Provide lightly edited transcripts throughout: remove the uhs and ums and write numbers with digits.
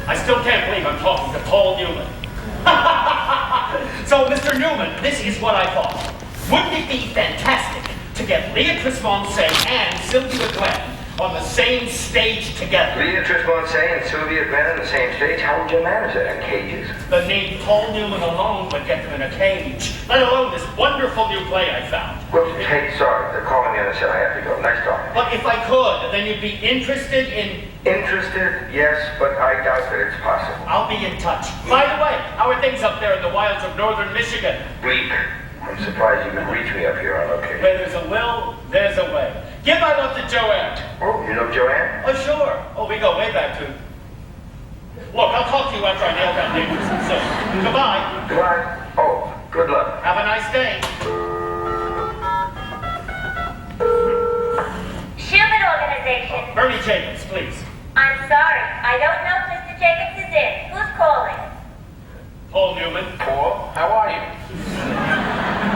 I still can't believe I'm talking to Paul Newman. So, Mr. Newman, this is what I thought. Wouldn't it be fantastic to get Beatrice Moncey and Sylvia Glenn on the same stage together? Beatrice Moncey and Sylvia Glenn on the same stage? How would you manage that in cages? The name Paul Newman alone would get them in a cage, let alone this wonderful new play I found. Well, hey, sorry, they're calling me on the set. I have to go. Nice talking. But if I could, then you'd be interested in... Interested? Yes, but I doubt that it's possible. I'll be in touch. By the way, how are things up there in the wilds of northern Michigan? Bleak. I'm surprised you could reach me up here on location. Where there's a will, there's a way. Give my love to Joanne. Oh, you know Joanne? Oh, sure. Oh, we go way back to... Look, I'll talk to you after I nail down Davis. So, goodbye. Goodbye. Oh, good luck. Have a nice day. Schumann Organization. Bernie Jacobs, please. I'm sorry. I don't know if Mr. Jacobs is in. Who's calling? Paul Newman. Paul, how are you?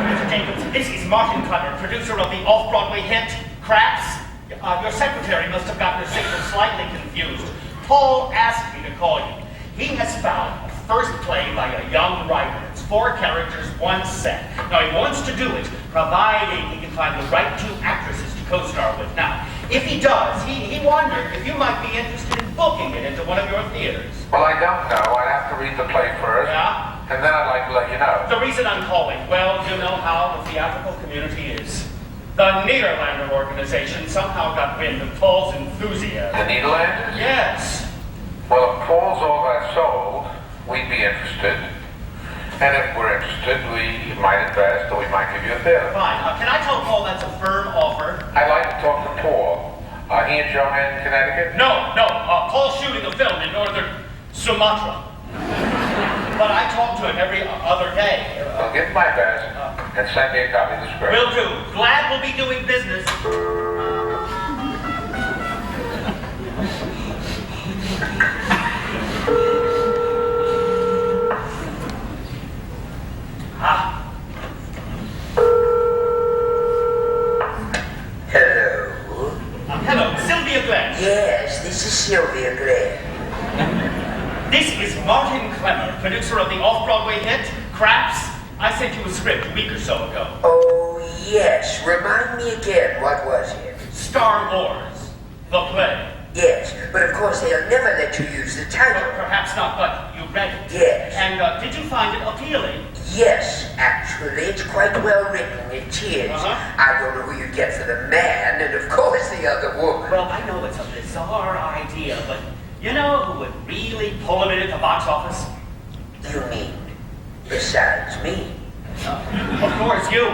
Mr. Jacobs, this is Martin Clemmer, producer of the off-Broadway hit, Craps. Your secretary must have gotten her signal slightly confused. Paul asked me to call you. He has found a first play by a young writer. It's 4 characters, 1 set. Now, he wants to do it, providing he can find the right 2 actresses to co-star with. Now, if he does, he wondered if you might be interested in booking it into one of your theaters. Well, I don't know. I'd have to read the play first. Yeah? And then I'd like to let you know. The reason I'm calling, well, you know how the theatrical community is. The Niederlander organization somehow got wind of Paul's enthusiasm. The Nederlanders? Yes. Well, if Paul's all that sold, we'd be interested. And if we're interested, we might invest or we might give you a theater. Fine. Can I tell Paul that's a firm offer? I'd like to talk to Paul. He and Joanne in Connecticut? No. Paul's shooting a film in northern Sumatra. But I talk to him every other day. Well, give him my best and send me a copy of the script. Will do. Glad we'll be doing business. Hello? Hello, Sylvia Glenn. Yes, this is Sylvia Glenn. This is Martin Clemmer, producer of the off-Broadway hit, Craps. I sent you a script a week or so ago. Oh, yes. Remind me again, what was it? Star Wars, the play. Yes, but of course they'll never let you use the title. Perhaps not, but you read it. Yes. And did you find it appealing? Yes, actually, it's quite well written. It is. I don't know who you get for the man, and of course the other woman. Well, I know it's a bizarre idea, but you know who would really pull him in at the box office? You mean, besides me? Of course, you.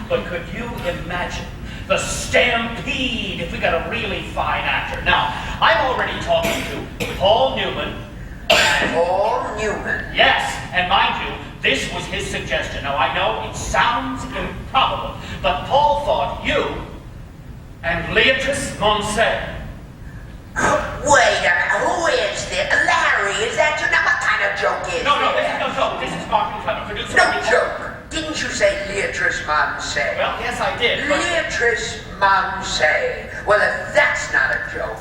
But could you imagine the stampede if we got a really fine actor? Now, I'm already talking to Paul Newman. Paul Newman? Yes, and mind you, this was his suggestion. Now, I know it sounds improbable, but Paul thought you and Beatrice Moncey. Wait a minute, who is this? Larry, is that you? Now, what kind of joke is No, this? this is no joke. This is Martin Clemmer, producer. No of the- joke. Didn't you say Beatrice Moncey? Well, yes, I did. But... Beatrice Moncey. Well, if that's not a joke.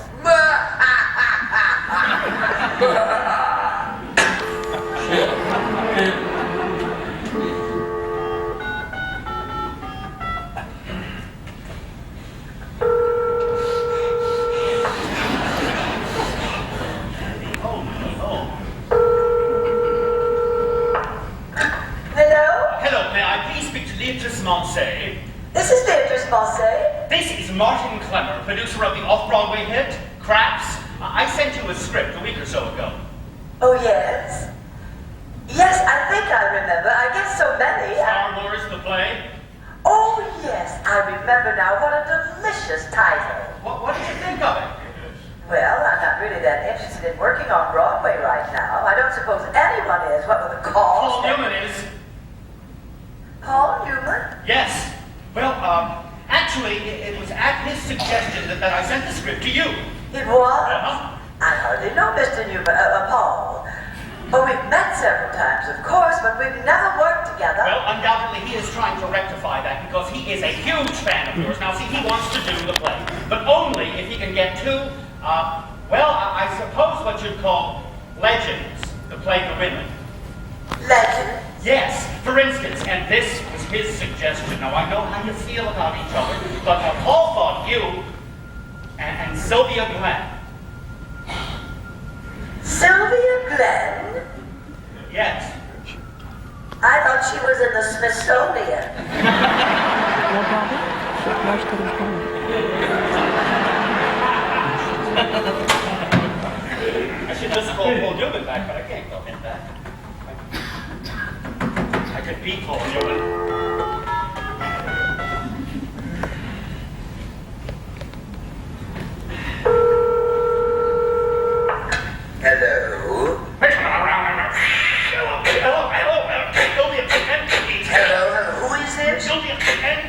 Hello, may I please speak to Beatrice Moncey? This is Beatrice Moncey. This is Martin Clemmer, producer of the off-Broadway hit, Craps. I sent you a script a week or so ago. Oh, yes? Yes, I think I remember. I get so many. Star Wars, the play. Oh, yes, I remember now. What a delicious title. What did you think of it? Well, I'm not really that interested in working on Broadway right now. I don't suppose anyone is. What with the cost? Paul Newman is. Paul Newman? Yes. Well, actually, it was at his suggestion that I sent the script to you. It was? Uh-huh. I hardly know Mr. Newman, Paul. But we've met several times, of course, but we've never worked together. Well, undoubtedly, he is trying to rectify that because he is a huge fan of yours. Now, see, he wants to do the play, but only if he can get 2, Well, I suppose what you'd call legends to play the women. Legend. Yes, for instance, and this was his suggestion. Now, I know how you feel about each other, but Paul thought you and Sylvia Glenn. Sylvia Glenn? Yes. I thought she was in the Smithsonian. I should just call Paul Newman back, but I can't call him back. I could beat Paul Newman. Hello? Hello? Who is this? Sylvia Glenn.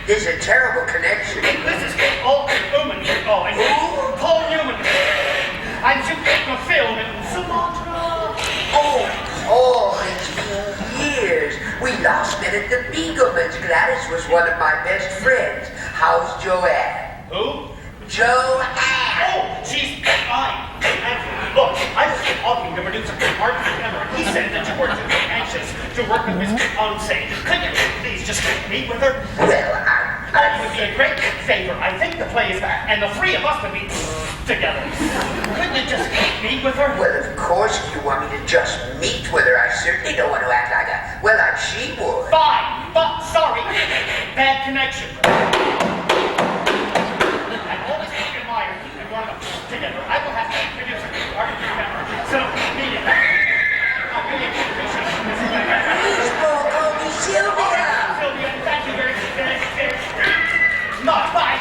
There's a terrible connection. This is Paul Newman calling. Paul Newman. I'm shooting a film in Sumatra. Oh, Paul, it's been years. We last met at the Beaglemans. Gladys was one of my best friends. How's Joanne? Who? Joanne! Oh, she's fine. Look, I was talking to producer Martin Cameron. He said that you were too anxious to work with Miss Beyoncé. Could you please just meet with her? Well, It would be a great favor. I think the play is back, and the three of us would be together. Couldn't you just meet with her? well, of course, if you want me to just meet with her, I certainly don't want to act like she would. Fine, but sorry. Bad connection. I've always admired and wanted them together. I will have to produce Martin Cameron. So, meet him. I really appreciate it. Please, Paul, call me Sylvia. Sylvia, thank you very much. Bye.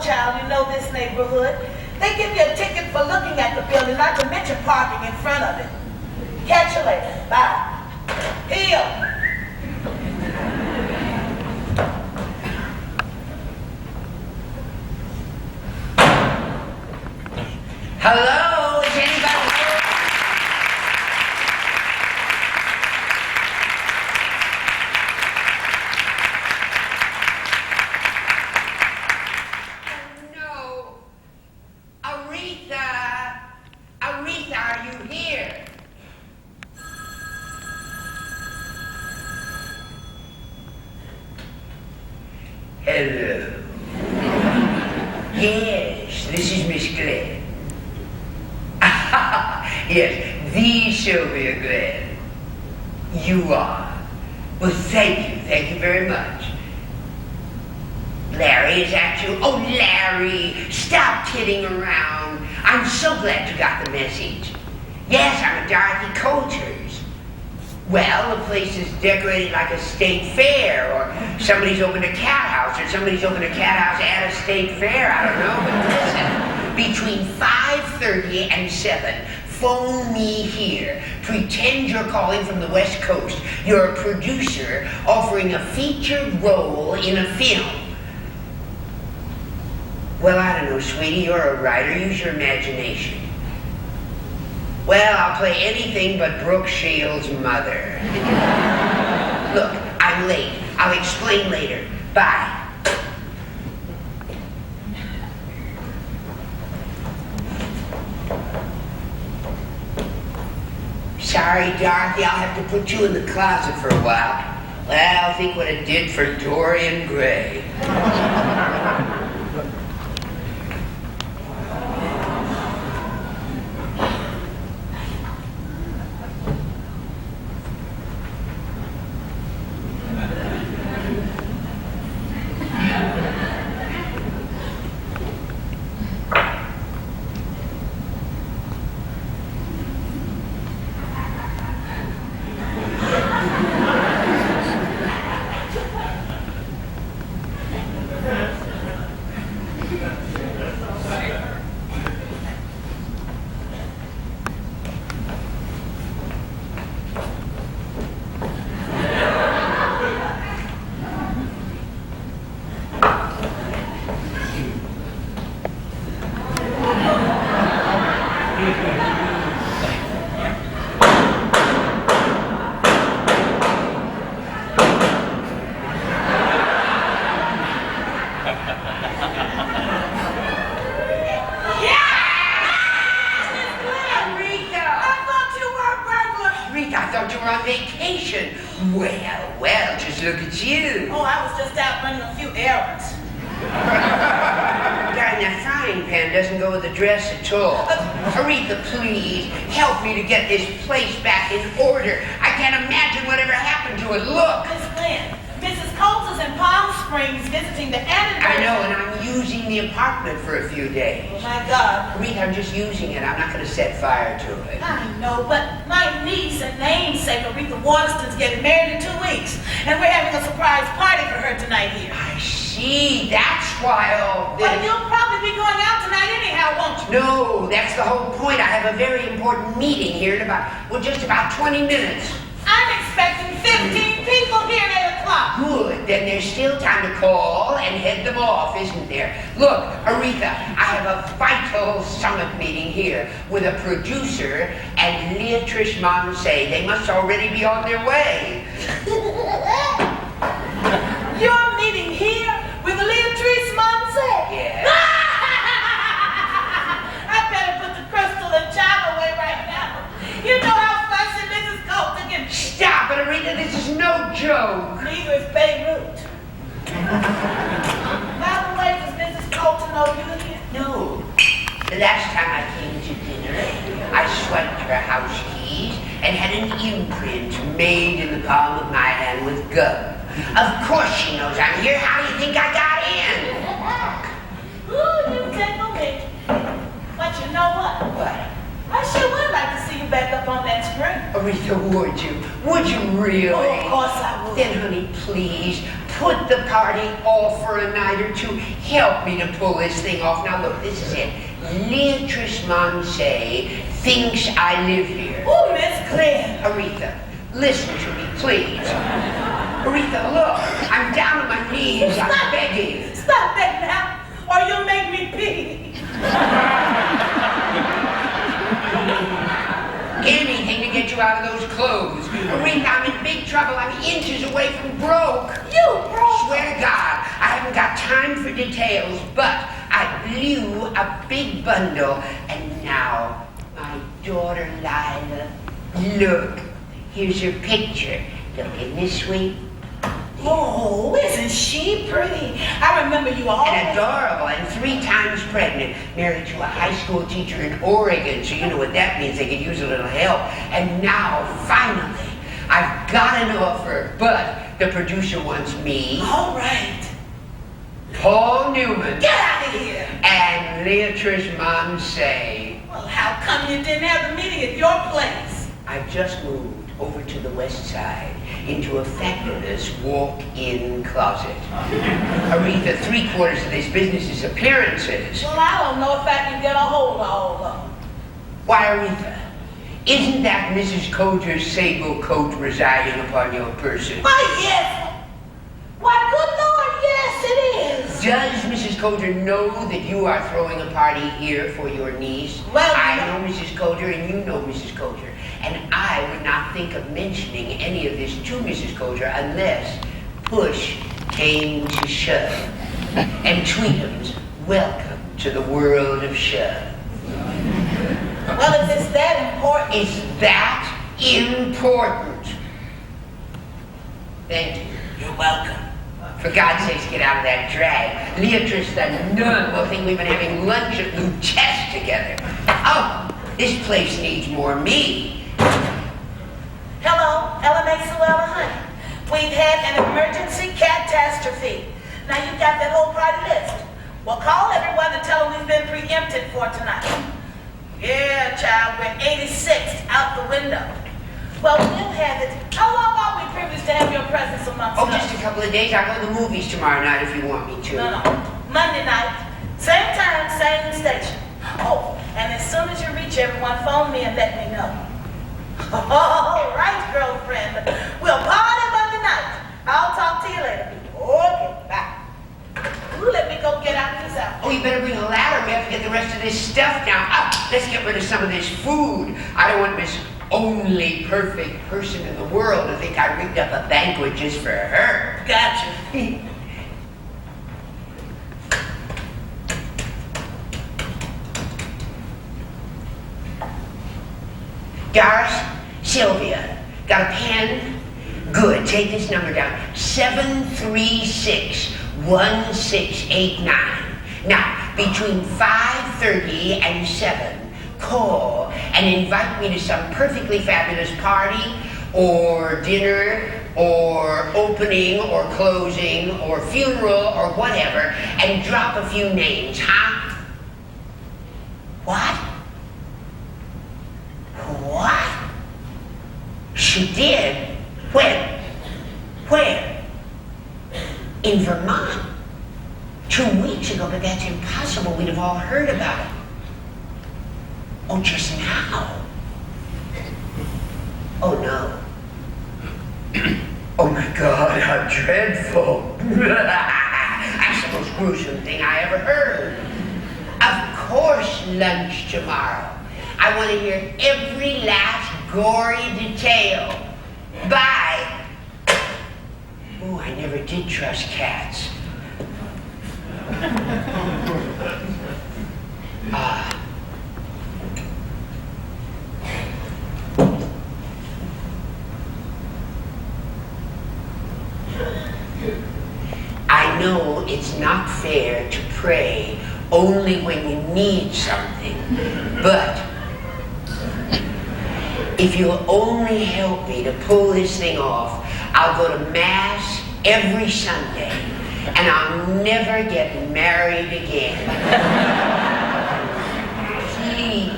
child, you know this neighborhood. They give you a ticket for looking at the building, not to mention parking in front of it. Catch you later. Bye. Heel. Hello? Is anybody here? No. Aretha! Aretha, are you here? Hello. Yes, this is Miss Glenn. Yes, the Sylvia Glenn. You are. Well, thank you very much. Larry, is that you? Oh, Larry, stop kidding around. I'm so glad you got the message. Yes, I'm at Dorothy Coulter's. Well, the place is decorated like a state fair, or somebody's opened a cat house, or somebody's opened a cat house at a state fair. I don't know, but listen, between 5:30 and 7, phone me here. Pretend you're calling from the West Coast. You're a producer offering a featured role in a film. Well, I don't know, sweetie. You're a writer. Use your imagination. Well, I'll play anything but Brooke Shields' mother. Look, I'm late. I'll explain later. Bye. Sorry, Dorothy, I'll have to put you in the closet for a while. Well, think what it did for Dorian Gray. Well, just look at you. Oh, I was just out running a few errands. Darn, that frying pan doesn't go with the dress at all. Aretha, please, help me to get this place back in order. I can't imagine whatever happened to it. Look. Miss Glenn, Mrs. Coates is in Palm Springs visiting the anniversary. I know, and I'm using the apartment for a few days. Oh, my God. Aretha, I'm just using it. I'm not going to set fire to it. I know, but my niece and namesake, Aretha Waterston's getting married in 2 weeks, and we're having a surprise party for her tonight here. I see. That's why all this... Well, you'll probably be going out tonight anyhow, won't you? No, that's the whole point. I have a very important meeting here in just about 20 minutes. I'm expecting 15 people here at 8 o'clock. Good. Then there's still time to call and head them off, isn't there? Look, Aretha, I have a vital summit meeting here with a producer and Leatrice Monsey. They must already be on their way. You're meeting here with Leatrice Monsey? Yeah. I better put the crystal and china away right now. You know how fussy Mrs. Coulter can... Stop it, Aretha. This is no joke. Neither is Beirut. By the way, does Mrs. Coulter know you here? No. The last time I came to dinner, I swiped her house keys and had an imprint made in the palm of my hand with gum. Of course she knows I'm here. How do you think I got in? Ooh, you tickle me. But you know what? What? I sure would like to see you back up on that screen. Aretha, would you? Would you really? Oh, of course I would. Then, honey, please, put the party off for a night or two. Help me to pull this thing off. Now, look, this is it. Leatrice Monsey thinks I live here. Ooh, Miss Glenn. Aretha, listen to me, please. Aretha, look, I'm down on my knees. I'm begging. Stop that now, or you'll make me pee. Anything to get you out of those clothes. Aretha, I'm in big trouble. I'm inches away from broke. You broke. Swear to God, I haven't got time for details, but I blew a big bundle, and now my daughter Lila. Look, here's her picture. Look, isn't this sweet? Oh, isn't she pretty? I remember you all. And adorable, and 3 times pregnant, married to a high school teacher in Oregon, so you know what that means. They could use a little help. And now, finally, I've got an offer, but the producer wants me, All right. Paul Newman, Get out of here. and Leatrice Monsey. Well, how come you didn't have the meeting at your place? I've just moved over to the west side into a fabulous walk-in closet. Aretha, 3/4 of this business is appearances. Well, I don't know if I can get a hold of all of them. Why, Aretha, isn't that Mrs. Coulter's sable coat residing upon your person? Why, yes. Why, good Lord, yes, it is. Does Mrs. Coulter know that you are throwing a party here for your niece? Well, I know Mrs. Coulter and you know Mrs. Coulter. And I would not think of mentioning any of this to Mrs. Coulter unless push came to shove. And Tweetums, welcome to the world of shove. Well, if it's that important. It's that important. Thank you. You're welcome. For God's sakes, get out of that drag. Leatrice the nun will think we've been having lunch at Luchess together. Oh, this place needs more me. Hello, LMA Suella, honey. We've had an emergency catastrophe. Now you've got that whole party list. Well, call everyone and tell them we've been preempted for tonight. Yeah, child, we're 86th out the window. Well, we'll have it. How long are we privileged to have your presence amongst Oh, us? just a couple of days. I'll go to the movies tomorrow night if you want me to. No. Monday night. Same time, same station. Oh, and as soon as you reach everyone, phone me and let me know. All right, girlfriend. We'll party Monday night. I'll talk to you later. Okay, bye. Ooh, let me go get out of this outfit. Oh, you better bring a ladder. We have to get the rest of this stuff down. Let's get rid of some of this food. I don't want Miss Only Perfect Person in the world to think I rigged up a banquet just for her. Gotcha. Doris, Sylvia, got a pen? Good. Take this number down. 736-1689. Now, between 5:30 and 7, call and invite me to some perfectly fabulous party or dinner or opening or closing or funeral or whatever and drop a few names, huh? What? What? She did? When? Where? In Vermont. 2 weeks ago, but that's impossible. We'd have all heard about it. Oh, just now? Oh, no. Oh, my God, how dreadful. That's the most gruesome thing I ever heard. Of course, lunch tomorrow. I want to hear every last gory detail. Bye. Oh, I never did trust cats. I know it's not fair to pray only when you need something, but if you'll only help me to pull this thing off, I'll go to Mass every Sunday, and I'll never get married again. Please,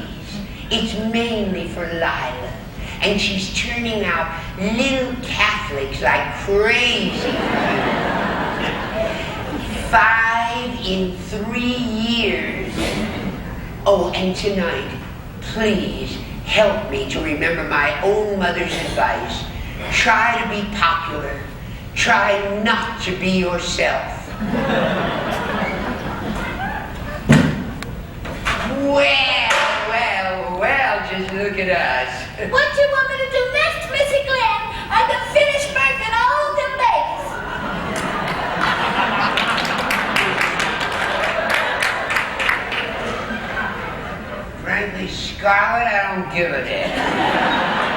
it's mainly for Lila, and she's turning out little Catholics like crazy. 5 in 3 years. Oh, and tonight, please help me to remember my own mother's advice. Try to be popular. Try not to be yourself. Well, just look at us. What you want me to do next, Missy Glenn? I can finish birthing all them babies. Frankly, Scarlett, I don't give a damn.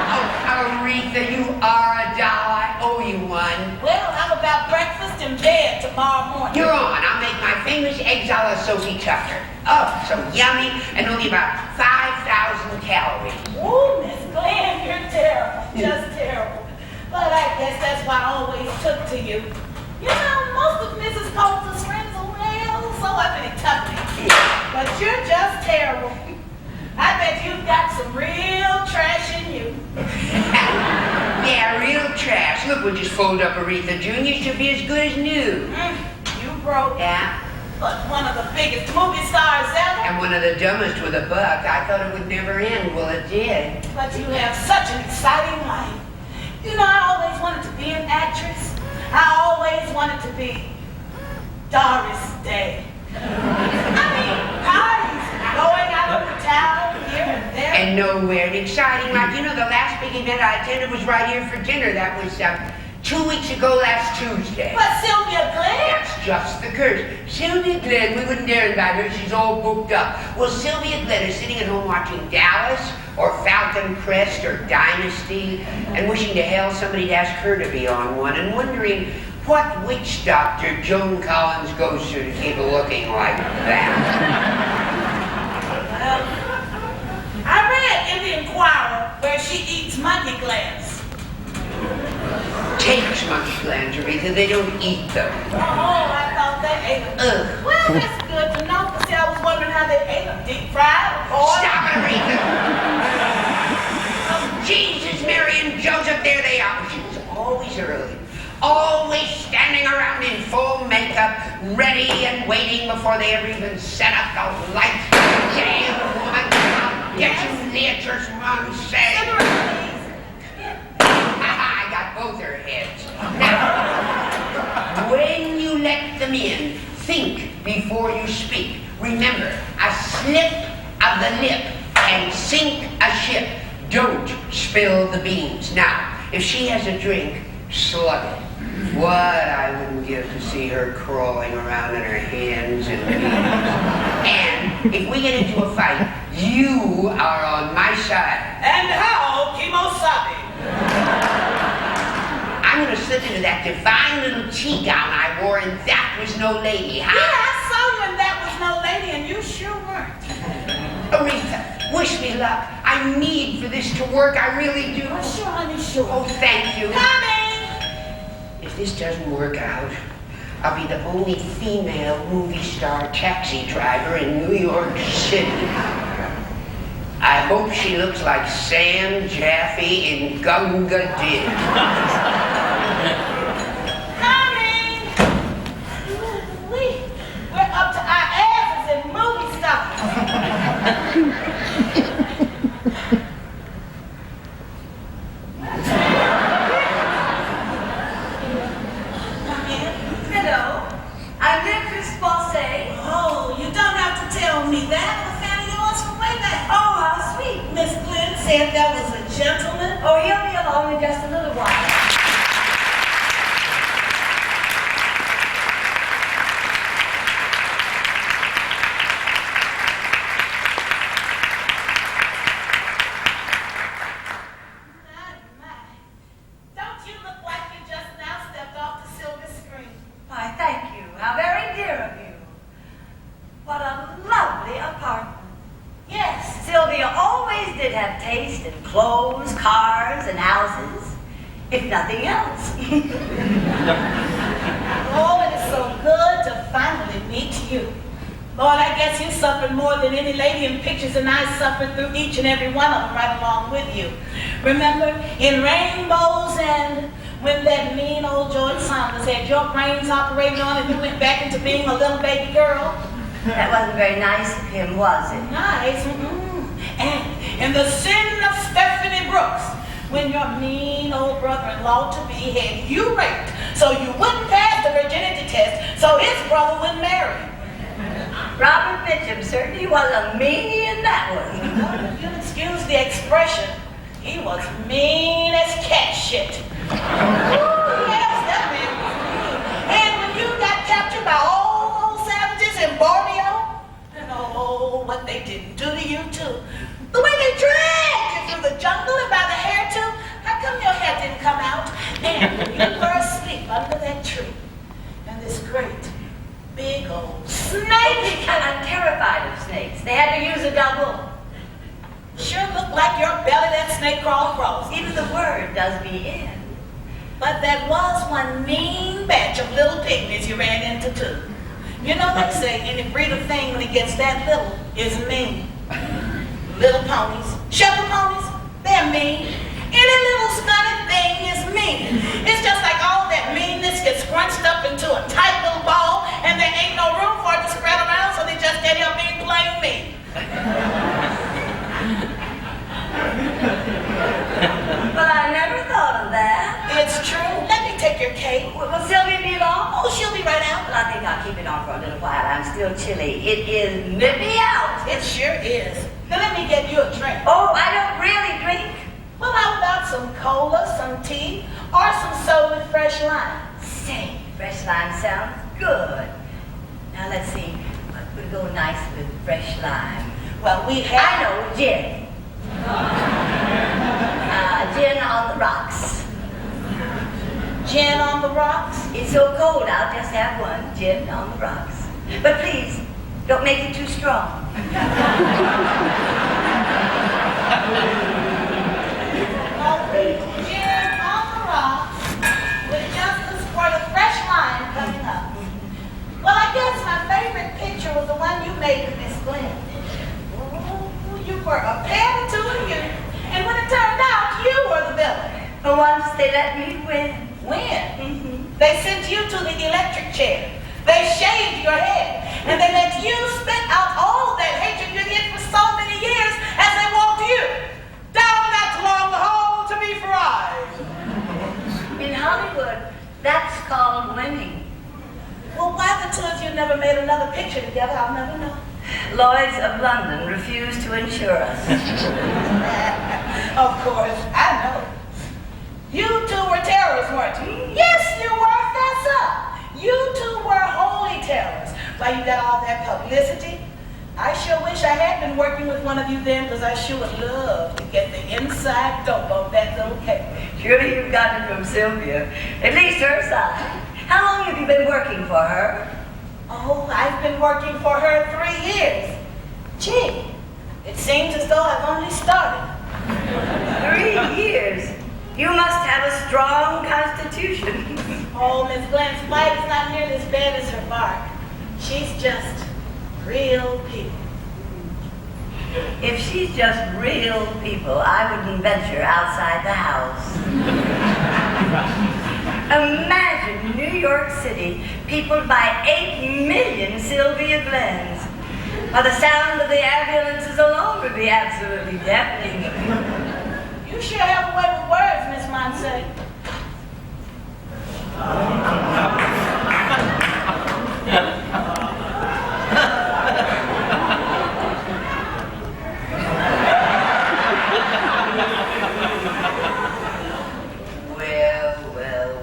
Oh, Aretha, you are a doll. I owe you one. Well, how about breakfast in bed tomorrow morning? You're on. I'll make my famous eggs a la Sophie Tucker. Oh, so yummy, and only about 5,000 calories. Ooh, Miss Glenn, you're terrible. Just terrible. But I guess that's why I always took to you. You know, most of Mrs. Coulter's friends are well, so I've been company. But you're just terrible. I bet you've got some real trash in you. Yeah, real trash. Look, we'll just fold up Aretha Jr. She'll be as good as new. You broke. Yeah? But one of the biggest movie stars ever. And one of the dumbest with a buck. I thought it would never end. Well, it did. But you have such an exciting life. You know, I always wanted to be an actress. I always wanted to be Doris day. I mean, parties, going out of town, here and there. And nowhere exciting. Like, you know, the last big event I attended was right here for dinner. That was 2 weeks ago last Tuesday. But Sylvia Glenn? That's just the curse. Sylvia Glenn, we wouldn't dare invite her. She's all booked up. Well, Sylvia Glenn is sitting at home watching Dallas or Falcon Crest or Dynasty and wishing to hell somebody'd ask her to be on one and wondering what witch doctor Joan Collins goes to keep looking like that. I read in the Inquirer where she eats monkey glands. Takes monkey glands, Aretha. They don't eat them. Oh, I thought they ate them. Ugh. Well, that's good to know, because I was wondering how they ate them. Deep fried or boiled? Stop it, Aretha! Oh, Jesus, Mary and Joseph, there they are. She was always early. Always standing around in full makeup, ready and waiting before they ever even set up the lights. Damn woman, I'll get you nature's mom said. I got both her heads. Now, when you let them in, think before you speak. Remember, a slip of the lip can sink a ship. Don't spill the beans. Now, if she has a drink, slug it. What I wouldn't give to see her crawling around on her hands and knees. And if we get into a fight, you are on my side. And how, Kimosabe? I'm going to slip into that divine little tea gown I wore, and that was no lady, huh? Yeah, I saw you and that was no lady, and you sure weren't. Aretha, wish me luck. I need for this to work. I really do. Oh, sure, honey, sure. Oh, thank you. Coming! If this doesn't work out, I'll be the only female movie star taxi driver in New York City. I hope she looks like Sam Jaffe in Gunga Din. Coming! We're up to our asses in movie stuff. Hello, I'm Nicholas Bosse. Oh, you don't have to tell me that. I'm a fan of yours from way back. Oh, how sweet. Miss Glenn said that was a gentleman. Oh, he'll be along in just a little while. Don't you look like you just now stepped off the silver screen? Why, thank you. How very dear of you. What a lovely apartment. Yes. Sylvia always did have taste in clothes, cars, and houses, if nothing else. Oh, it is so good to finally meet you. Lord, I guess you suffered more than any lady in pictures, and I suffered through each and every one of them right along with you. Remember, in Rainbows and when that mean old George Saunders had your brains operating on and you went back into being a little baby girl? That wasn't very nice of him, was it? Nice. And in the sin of Stephanie Brooks, when your mean old brother-in-law-to-be had you raped so you wouldn't pass the virginity test so his brother wouldn't marry. Robert Mitchum certainly was a meanie in that one. If you'll excuse the expression, he was mean as cat shit. Ooh, yes, that man was mean. And when you got captured by all those savages in Borneo, and oh, what they didn't do to you too. The way they dragged you through the jungle and by the hair too. How come your hair didn't come out? And when you were asleep under that tree, and this great, big old snake. I'm terrified of snakes. They had to use a double. Sure looked like your belly that snake crawled across. Even the word does me in. But that was one mean batch of little pygmies you ran into too. You know they say any breed of thing when it gets that little is mean. Little ponies, shepherd ponies, they're mean. Any little stunted thing is mean. It's just like all that meanness gets scrunched up into a tight little ball and there ain't no room for it to spread around, so they just end up being plain mean. But I never thought of that. It's true. Let me take your cake. Will Sylvia be along? Oh, she'll be right out. Well, I think I'll keep it on for a little while. I'm still chilly. It is nippy out. It sure is. Now let me get you a drink. Oh, I don't really drink. Well, how about some cola, some tea, or some soda with fresh lime? Say, fresh lime sounds good. Now let's see. What would go nice with fresh lime? Well, we I have... know, gin. Gin on the rocks. Gin on the rocks? It's so cold out, just have one. Gin on the rocks. But please, don't make it too strong. Okay, gin on the rocks with just a squirt of fresh lime coming up. Well, I guess my favorite picture was the one you made with Miss Glenn. Oh, you were a pair to you. And when it turned out, you were the villain. For once, they let me win. When? They sent you to the electric chair. They shaved your head. And they let you spit out all that hatred you hid for so many years as they walked you down that long hall to be fried. In Hollywood, that's called winning. Well, why the two of you never made another picture together, I'll never know. Lloyd's of London refused to insure us. Of course, I know. You two were terrorists, weren't you? Yes, you were. Fess up. You two were holy terrorists. Why you got all that publicity? I sure wish I had been working with one of you then, because I sure would love to get the inside dope on that little cake. Surely you've gotten it from Sylvia. At least her side. How long have you been working for her? Oh, I've been working for her 3 years. Gee, it seems as though I've only started. 3 years? You must have a strong constitution. Oh, Miss Glenn's bite is not nearly as bad as her bark. She's just real people. If she's just real people, I wouldn't venture outside the house. Imagine New York City peopled by 8 million Sylvia Glens. While the sound of the ambulances alone would be absolutely deafening. You sure have a way with words, Miss Monse.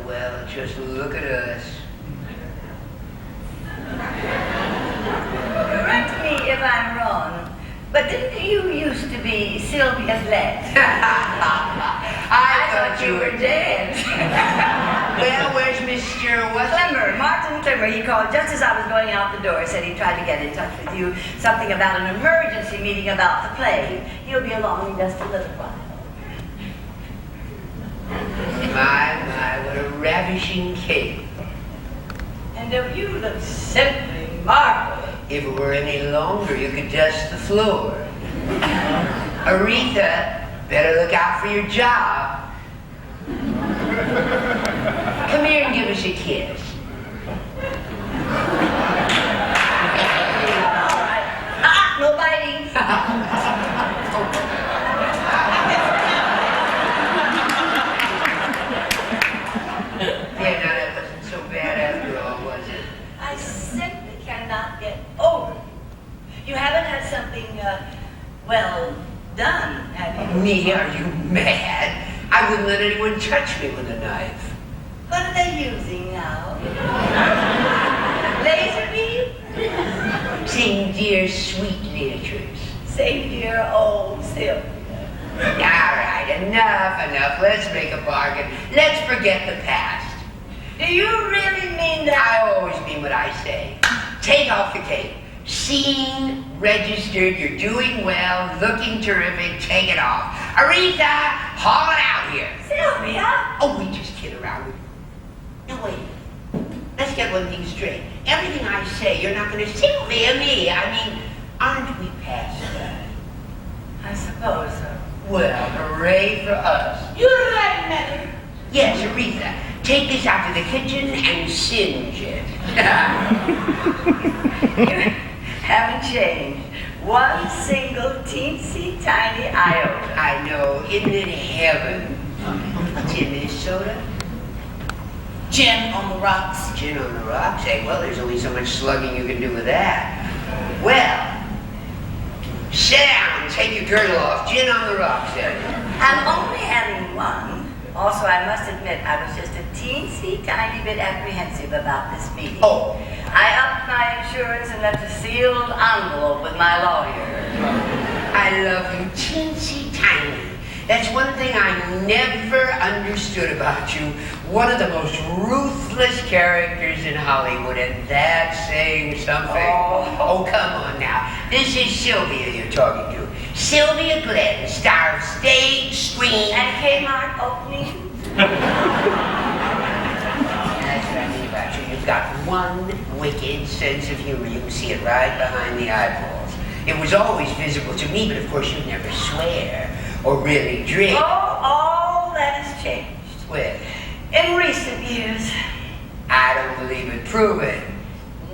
Well, just look at us. Correct me if I'm wrong, but didn't you used to be Sylvia Glenn? I thought you were dead. Well, where's Mr. what? Clemmer, Martin Clemmer, he called just as I was going out the door, said he tried to get in touch with you, something about an emergency meeting about the play. He'll be along in just a little while. My, what a ravishing cake. And you look simply marvelous. If it were any longer, you could dust the floor. Aretha, better look out for your job. Come here and give us a kiss. No biting. Yeah, now that wasn't so bad after all, was it? I simply cannot get over it. You haven't had something, well done, have you? Me? Are you mad? I wouldn't let anyone touch me with a knife. What are they using now? Laser beam? Sing dear sweet literature. Say dear old Sylvia. All right, enough. Let's make a bargain. Let's forget the past. Do you really mean that? I always mean what I say. Take off the cape. Seen, registered, you're doing well, looking terrific, take it off. Aretha, haul it out here. Sylvia? Oh, we just kid around. Now wait, let's get one thing straight. Everything I say, you're not going to Sylvia me. I mean, aren't we past that? I suppose so. Well, hooray for us. You're right, Mary. Yes, Aretha, take this out to the kitchen and singe it. You haven't changed. One single teensy tiny iota. I know, isn't it heaven? What's in this soda? Gin on the rocks. Gin on the rocks, eh? Well, there's only so much slugging you can do with that. Well, sit down and take your girdle off. Gin on the rocks, eh? I'm only having one. Also, I must admit, I was just a teensy tiny bit apprehensive about this meeting. Oh. I upped my insurance and left a sealed envelope with my lawyer. I love you, teensy tiny. That's one thing I never understood about you. One of the most ruthless characters in Hollywood, and that's saying something. Oh, come on now. This is Sylvia you're talking to. Sylvia Glenn, star of stage, screen, And Kmart opening? That's what I mean about you. You've got one wicked sense of humor. You can see it right behind the eyeballs. It was always visible to me, but of course you never swear or really drink. Oh, all that has changed. Well, In recent years, I don't believe it. Prove it.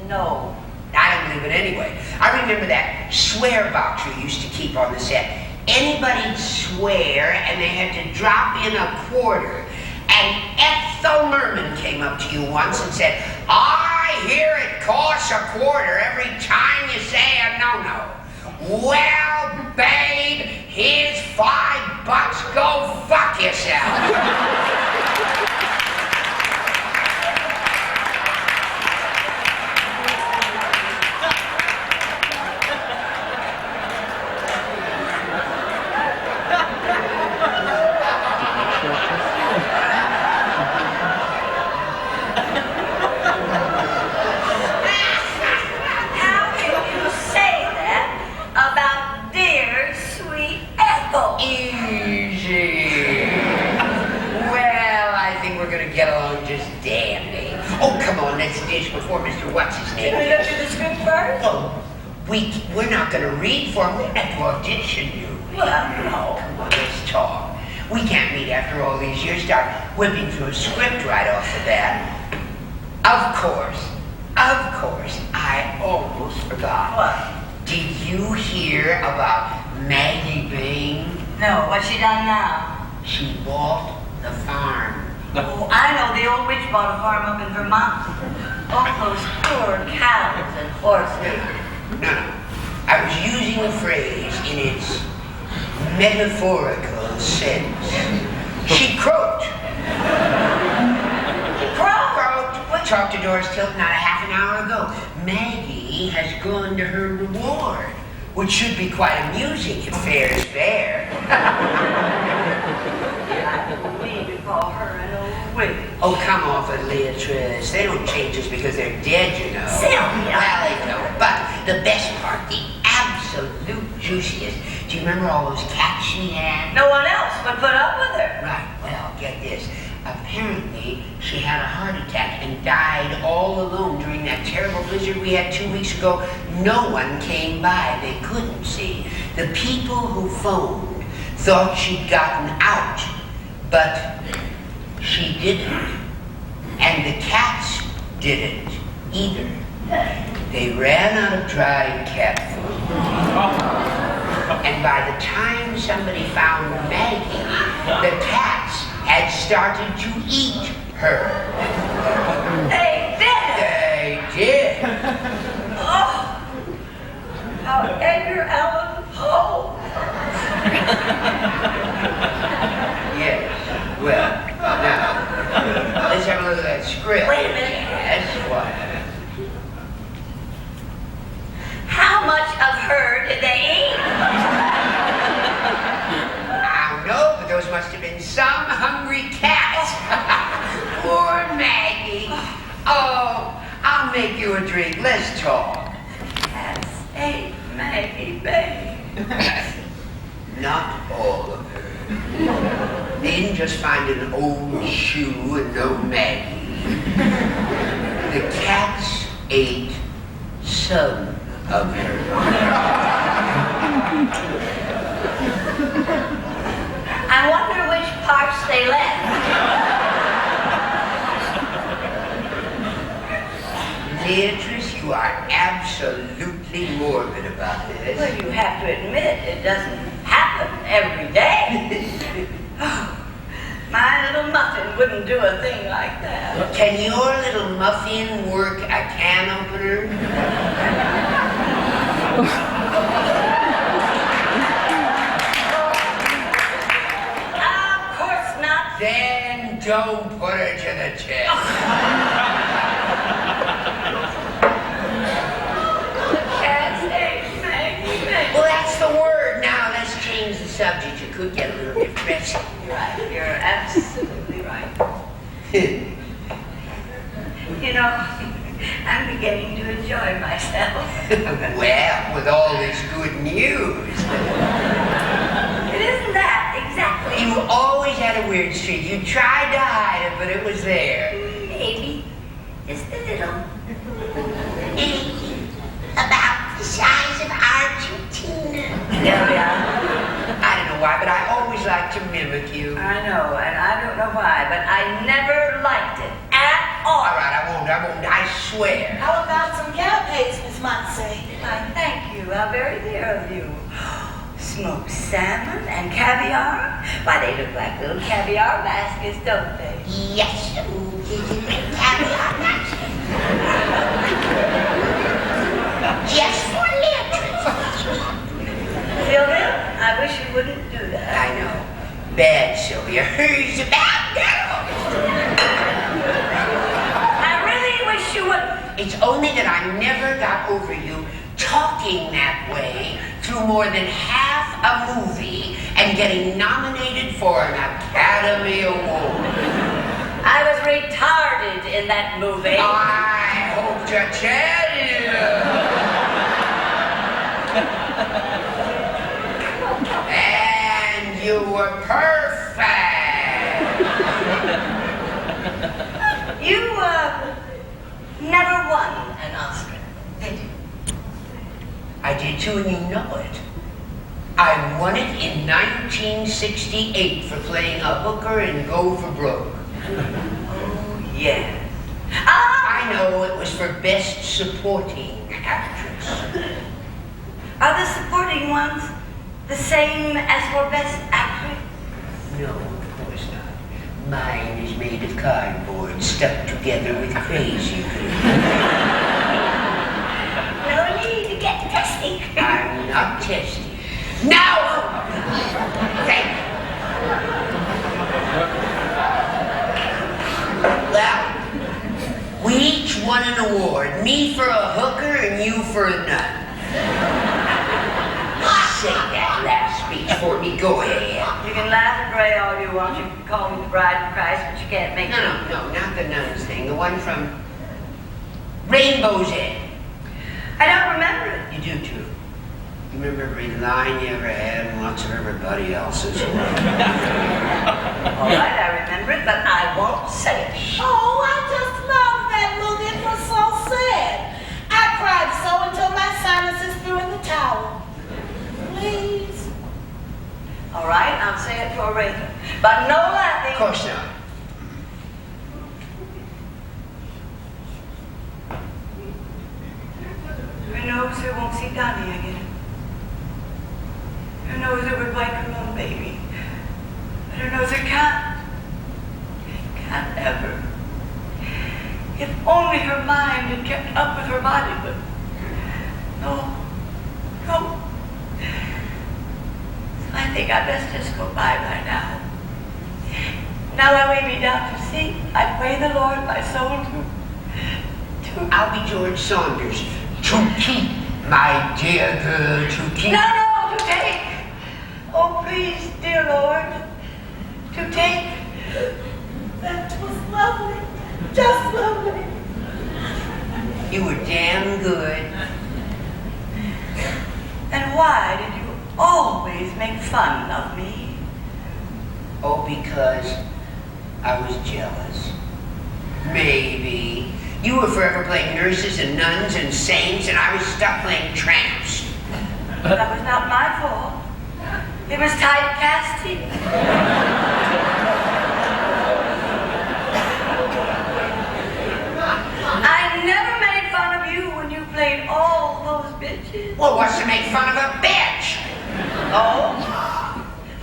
no. I don't believe it anyway. I remember that swear box you used to keep on the set. Anybody'd swear and they had to drop in a quarter. And Ethel Merman came up to you once and said, I hear it costs a quarter every time you say a no-no. Well, babe, here's $5. Go fuck yourself. How can you say that about dear, sweet Ethel? Easy. Well, I think we're gonna get along just dandy. Oh, come on, let's dish before Mr. What's-his-name. Can we go through the script first? Oh, we're not gonna read for him. We're going to audition you. Well, Oh, come on, let's talk. We can't meet after all these years. Start whipping through a script right off the bat. Of course, I almost forgot. What? Did you hear about Maggie Bain? No, what's she done now? She bought the farm. Oh, I know the old witch bought a farm up in Vermont. All those poor cows and horses. No. I was using the phrase in its metaphorical sense. She croaked. Croaked. We talked to Doris Tilton not a half an hour ago. Maggie has gone to her reward, which should be quite amusing if fair is fair. I don't mean to call her an old witch. Oh, come off it, Leatrice. They don't change just because they're dead, you know. Sylvia. Well, they don't. But the best part, the absolute juiciest. Do you remember all those cats she had? No one else would put up with her. Right. Well, get this. Apparently, she had a heart attack and died all alone during that terrible blizzard we had 2 weeks ago. No one came by. They couldn't see. The people who phoned thought she'd gotten out, but she didn't. And the cats didn't either. They ran out of dried cat food. And by the time somebody found Maggie, the cats had started to eat her. They did it. They did. Oh, how Edgar Allan Poe. Yes. Well, now, let's have a look at that script. Wait a minute. Yes, what? How much of her did they eat? I don't know, but those must have been some hungry cats. Poor Maggie. Oh, I'll make you a drink. Let's talk. Cats ate Maggie Bay. Not all of her. They didn't just find an old shoe and no Maggie. The cats ate some of her. I wonder which parts they left. Beatrice, you are absolutely morbid about this. Well, you have to admit it doesn't happen every day. My little muffin wouldn't do a thing like that. Can your little muffin work a can opener? Of course not. Then don't put her to the test. Can't say Maggie. Well, that's the word. Now let's change the subject. You could get a little depressing. You're right. You're absolutely right. You know, I'm beginning to enjoy myself. Well, with all this good news. It isn't that exactly. You always had a weird streak. You tried to hide it, but it was there. Maybe just a little. About the size of Argentina. There we are. I don't know why, but I always like to mimic you. I know, and I don't know why, but I never liked it at all. All right, I won't, I swear. How about some canapes, Miss Montse? Why, thank you. How very dear of you. Smoked salmon and caviar? Why, they look like little caviar baskets, don't they? Yes, caviar basket. Just for literature. Sylvia, I wish you wouldn't do that. I know. Bad, Sylvia. Who's a bad girl? I really wish you wouldn't. It's only that I never got over you talking that way through more than half a movie and getting nominated for an Academy Award. I was retarded in that movie. I hope to tell you. And you were perfect. You, never won an Oscar, did you? I did too, and you know it. I won it in 1968 for playing a hooker in Go for Broke. Oh, yes. I know it was for Best Supporting Actress. Are the supporting ones the same as for Best Actress? No, of course not. Mine is made of cardboard stuck together with crazy glue. No need to get testy. I'm not testing. Now! Thank you. Well, we each won an award. Me for a hooker and you for a nut. Say that last speech for me. Go ahead. You can laugh and pray all you want. You can call me the bride of Christ, but you can't make No, not the nuns thing. The one from Rainbow's End. I don't remember it. You do too. You remember every line you ever had and lots of everybody else's. All right, I remember it, but I won't say it. Oh, I just love that movie. It was so sad. I cried so until my sinuses threw in the towel. Please. All right, I'll say it for Aretha, but no laughing. Of course not. Who knows who won't see Donnie again? Who knows who would wake her own baby? But who knows it can't? It can't ever. If only her mind had kept up with her body, but no. So I think I best just go bye-bye now. Now I lay me down to sleep. I pray the Lord my soul to I'll be George Saunders. To keep, my dear girl, to keep. No, to take. Oh, please, dear Lord, to take. That was lovely. Just lovely. You were damn good. And why did you always make fun of me? Oh, because I was jealous. Maybe. You were forever playing nurses and nuns and saints, and I was stuck playing tramps. That was not my fault. It was typecasting. I never made fun of you when you played all those bitches. Well, what's to make fun of a bitch? Oh,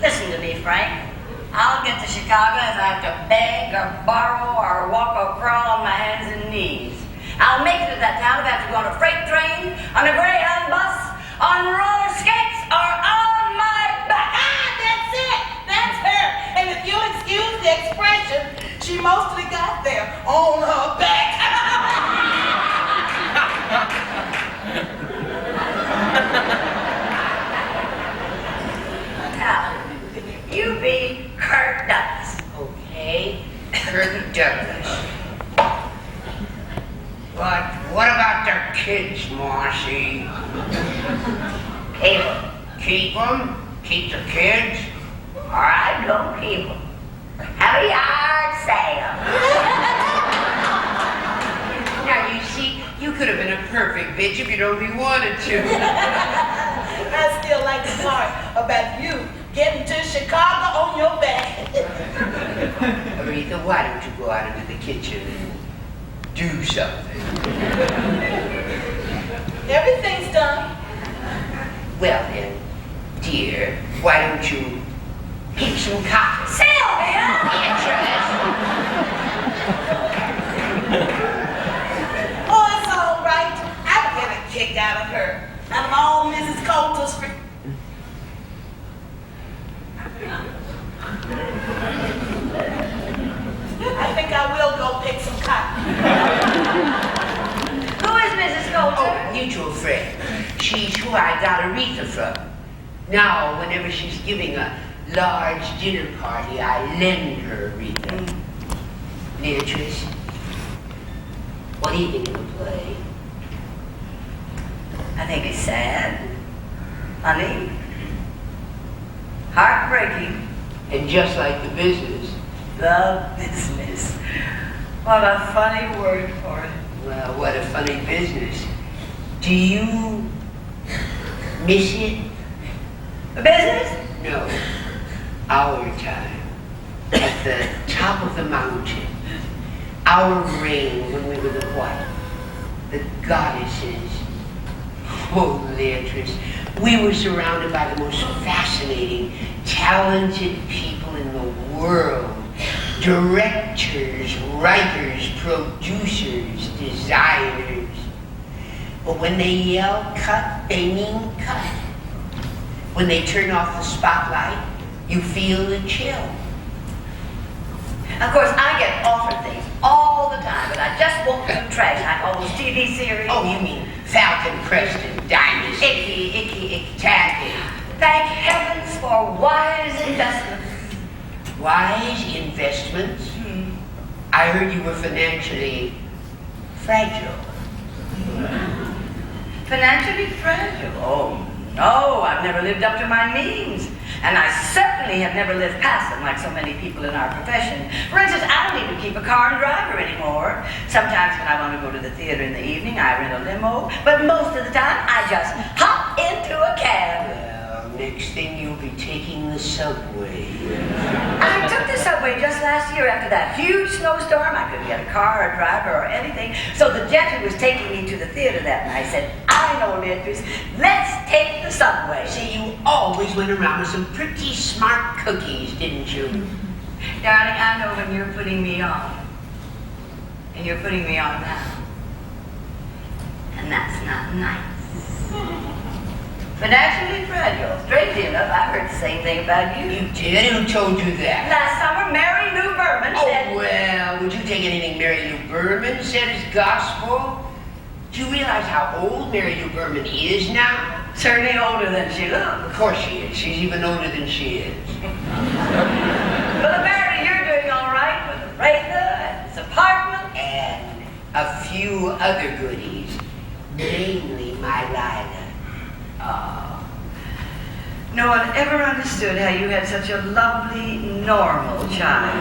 listen to me, Frank. I'll get to Chicago if I have to beg or borrow or walk or crawl on my hands and knees. I'll make it to that town if I have to go on a freight train, on a Greyhound bus, on roller skates, or on my back. Ah, that's it. That's her. And if you'll excuse the expression, she mostly got there on her back. Now, you be Kirk Douglas. Okay, Kirk Douglas. But what about their kids, Marcy? Keep 'em. Keep them? Keep the kids? All right, don't keep 'em. Have a yard sale. Now, you see, you could have been a perfect bitch if you'd only wanted to. I still like the part about you getting to Chicago on your back. Aretha, why don't you go out into the kitchen and do something? Everything's done. Well then, dear, why don't you pick some cotton? Sylvia! Beatrice! Oh, it's all right. I'm getting a kick out of her. Out of all Mrs. Coulter's I think I will go pick some cotton. Who is Mrs. Coulter? Oh, mutual friend. She's who I got Aretha from. Now, whenever she's giving a large dinner party, I lend her Aretha. Beatrice, what do you think of the play? I think it's sad, funny, heartbreaking. And just like the business. The business. What a funny word for it. Well, what a funny business. Do you miss it? The business? No. Our time. At the top of the mountain. Our reign when we were the what? The goddesses. Oh, Beatrice. We were surrounded by the most fascinating, talented people in the world. Directors, writers, producers, designers. But when they yell cut, they mean cut. When they turn off the spotlight, you feel the chill. Of course, I get offered things all the time, but I just won't do trash like all those TV series. Oh, you mean Falcon Crest and Dynasty? Icky. Tacky. Thank heavens for wise investments. Wise investments? I heard you were financially fragile. Financially fragile? Oh, no, I've never lived up to my means. And I certainly have never lived past them like so many people in our profession. For instance, I don't even keep a car and driver anymore. Sometimes when I want to go to the theater in the evening, I rent a limo. But most of the time, I just hop into a cab. Well, next thing you'll be taking the subway. I took the subway just last year after that huge snowstorm. I couldn't get a car, a driver, or anything. So the gent who was taking me to the theater that night said, I know, Beatrice, let's take the subway. See, you always went around with some pretty smart cookies, didn't you? Darling, I know when you're putting me on. And you're putting me on now. And that's not nice. Financially fragile. Strangely enough, I heard the same thing about you. You did? Who told you that? Last summer, Mary Lou Berman said... Oh, well, would you take anything Mary Lou Berman said as gospel? Do you realize how old Mary Lou Berman is now? Certainly older than she looks. Of course she is. She's even older than she is. But apparently you're doing all right with Aretha and this apartment. And a few other goodies, namely my Lila. Oh. No one ever understood how you had such a lovely, normal child.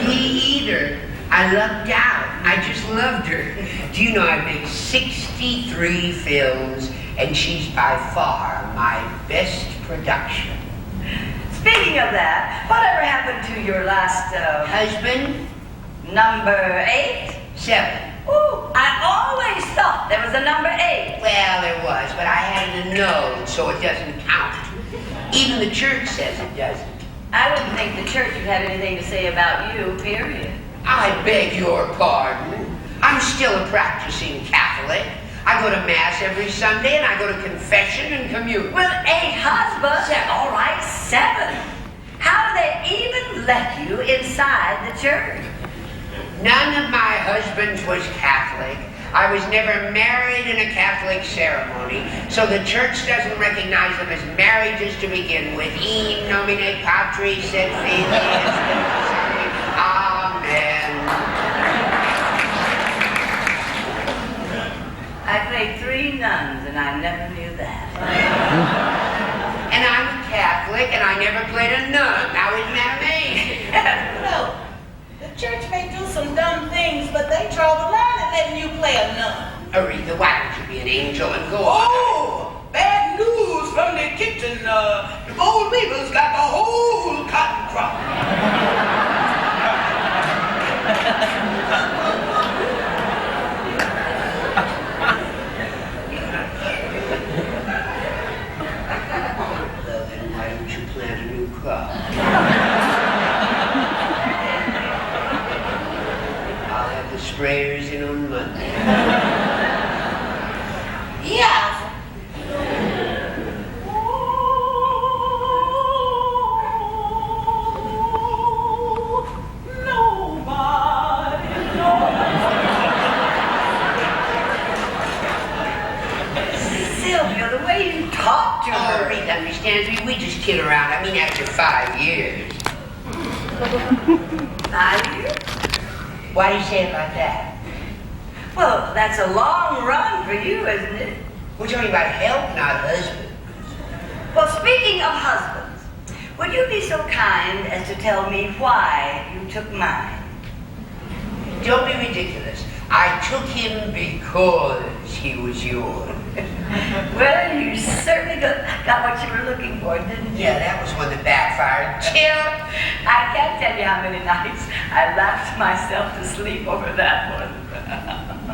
Me either. I lucked out. I just loved her. Do you know I made 63 films, and she's by far my best production. Speaking of that, whatever happened to your last, Husband? number 8? 7. Ooh, I always thought there was a number 8. Well, there was, but I had a note, so it doesn't count. Even the church says it doesn't. I wouldn't think the church would have anything to say about you, period. I beg your pardon. I'm still a practicing Catholic. I go to Mass every Sunday, and I go to confession and communion. Well, 8 husbands? 7. All right, 7. How do they even let you inside the church? None of my husbands was Catholic. I was never married in a Catholic ceremony, so the church doesn't recognize them as marriages to begin with. In nomine Patris et Filius. Amen. I played 3 nuns, and I never knew that. And I'm a Catholic, and I never played a nun. Now isn't that amazing? No, the church may do some dumb things, but they draw the line at letting you play a nun. Aretha, why don't you be an angel and go on? Oh, bad news from the kitchen. The old weaver's got the whole cotton crop. Well, then why don't you plant a new crop? I'll have the sprayers in on Monday. Yes. Sylvia, the way you talk to Oh, her. Aretha understands me. We just kid around. I mean, after 5 years. 5 years? Why do you say it like that? Well, that's a long run for you, isn't it? We're talking about help, not husband. Well, speaking of husbands, would you be so kind as to tell me why you took mine? Don't be ridiculous. I took him because he was yours. Well, you certainly got what you were looking for, didn't you? Yeah, that was one that backfired. I can't tell you how many nights I laughed myself to sleep over that one.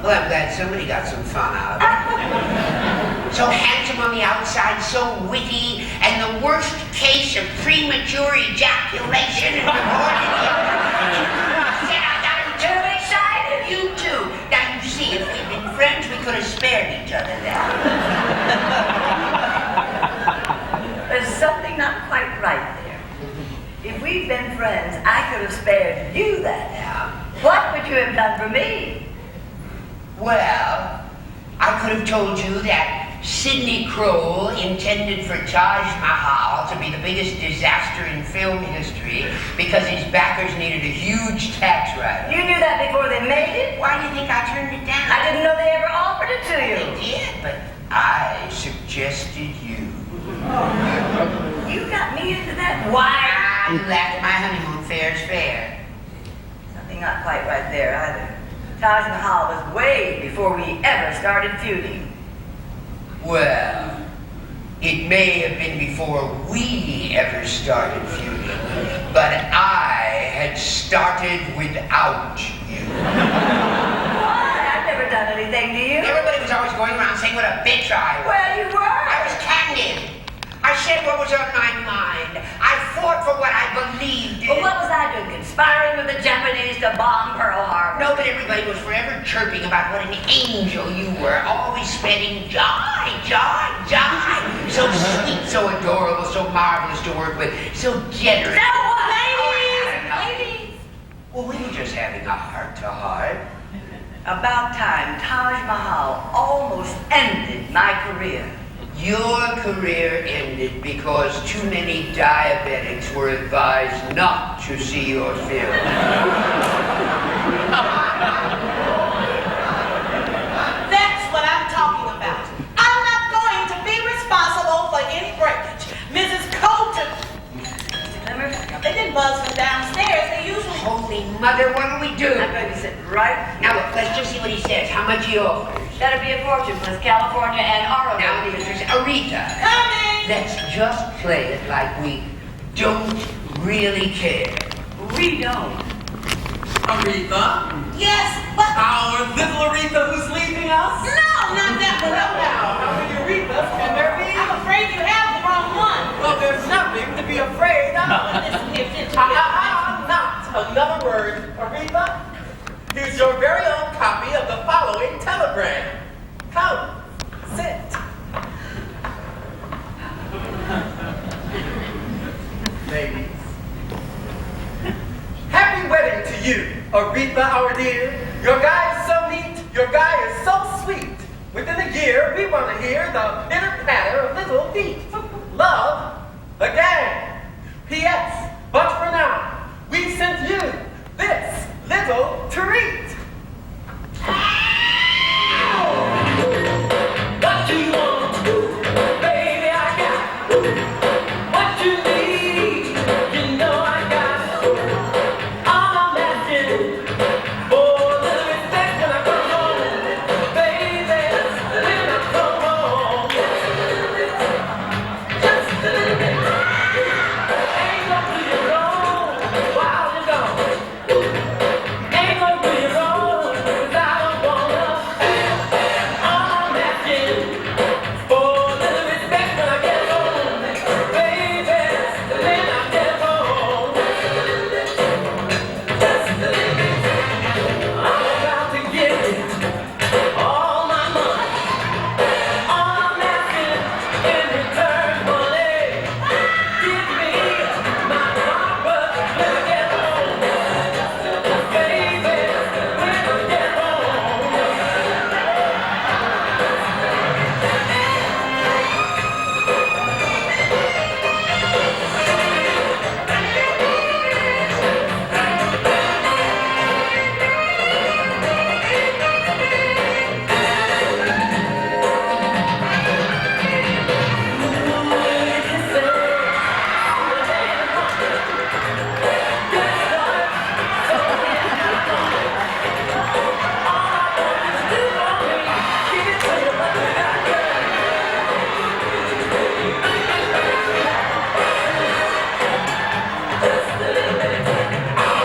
Well, I'm glad somebody got some fun out of it. So handsome on the outside, so witty, and the worst case of premature ejaculation in recorded history. Said I got him too excited. You too. Now you see, if we'd been friends, we could have spared each other that. There's something not quite right there. If we'd been friends, I could have spared you that now. What would you have done for me? Well, I could have told you that Sidney Kroll intended for Taj Mahal to be the biggest disaster in film history because his backers needed a huge tax write-off. You knew that before they made it? Why do you think I turned it down? I didn't know they ever offered it to you. They did, but I suggested you. You got me into that? Why? You laughed at my honeymoon fair's fair. Something not quite right there either. Taj Mahal was way before we ever started feuding. Well, it may have been before we ever started feuding, but I had started without you. Why? I've never done anything to you. Everybody was always going around saying what a bitch I was. Well, you were. I was candid. I said what was on my mind. I fought for what I believed in. Well, what was I doing? Conspiring with the Japanese to bomb Pearl Harbor? No, but everybody was forever chirping about what an angel you were, always spreading joy, joy, joy. So sweet, so adorable, so marvelous to work with, so generous. No, ladies! Well, we were just having a heart-to-heart. About time Taj Mahal almost ended my career. Your career ended because too many diabetics were advised not to see your film. That's what I'm talking about. I'm not going to be responsible for any breakage. Mrs. Colton. They didn't buzz from downstairs. They usually... Holy mother, what do we do? I'm going to sit right Now look, let's just see what he says. How much he offers. That'd be a fortune plus California and Oregon. Now, Mistress Aretha, Coming! let's just play it like we don't really care. We don't. Aretha? Yes, but... Our little Aretha who's leaving us? No, not that one. How many Arethas can there be? I'm afraid you have the wrong one. Well, there's afraid. Listen here, Finch. Not another word, Aretha. Here's your very own copy of the following telegram. Come, sit. Ladies. Happy wedding to you, Aretha, our dear. Your guy is so neat, your guy is so sweet. Within a year, we want to hear the pitter-patter of little feet. Love, the gang. P.S. But for now, we sent you this little treat. What you want, baby, I got. What you need, you know I got. All I'm asking for a little respect when I come home, baby, when I come home. Just a little bit. Ain't gonna do you wrong while you're gone. Ain't gonna do you wrong 'cause I don't wanna. All I'm asking for a little respect when I get home, baby, when I get home. Just a little bit. I'm about to give you all my money. All I'm asking in return for it, give me my heart when I get home, baby, when I get home.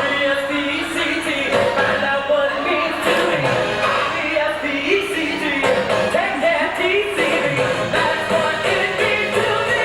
R-E-S-P-E-C-T, find out what it means to me. R-E-S-P-E-C-T, take that T-C-B, that's what it means to me.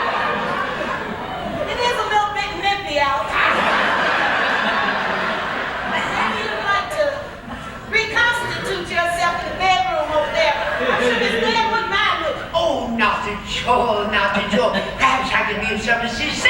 It is a little bit nippy out. Maybe you'd like to reconstitute yourself in the bedroom over there. I'm sure Miss Glenn wouldn't mind with you. Oh, not at all, not at all. Perhaps I could be of some assistance.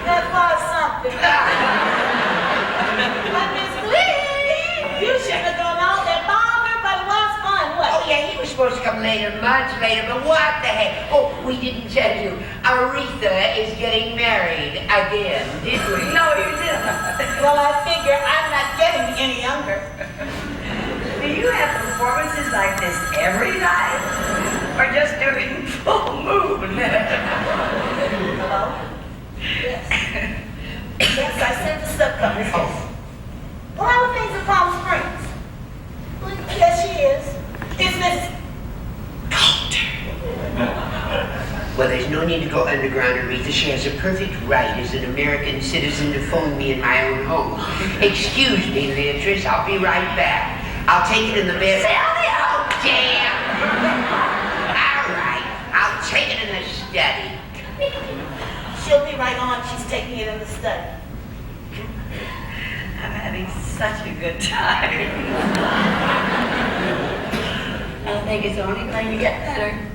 That was something. But Miss Glenn, you shouldn't have gone out there longer, but it was fun, Oh, wasn't it? yeah, he was supposed to come later, months later, but what the heck? Oh, we didn't tell you. Aretha is getting married again, did we? No, you didn't. Well, I figure I'm not getting any younger. Do you have performances like this every night? Or just during full moon? Hello? Yes. Yes, I sent the stuff up. Well, how are things in Palm Springs? Well, there's no need to go underground, Aretha. She has a perfect right as an American citizen to phone me in my own home. Excuse me, Beatrice. I'll be right back. I'll take it in the bed. Sylvia! Oh, damn! All right. I'll take it in the study. She'll be right on. She's taking it in the study. I'm having such a good time. I think it's only going to get better.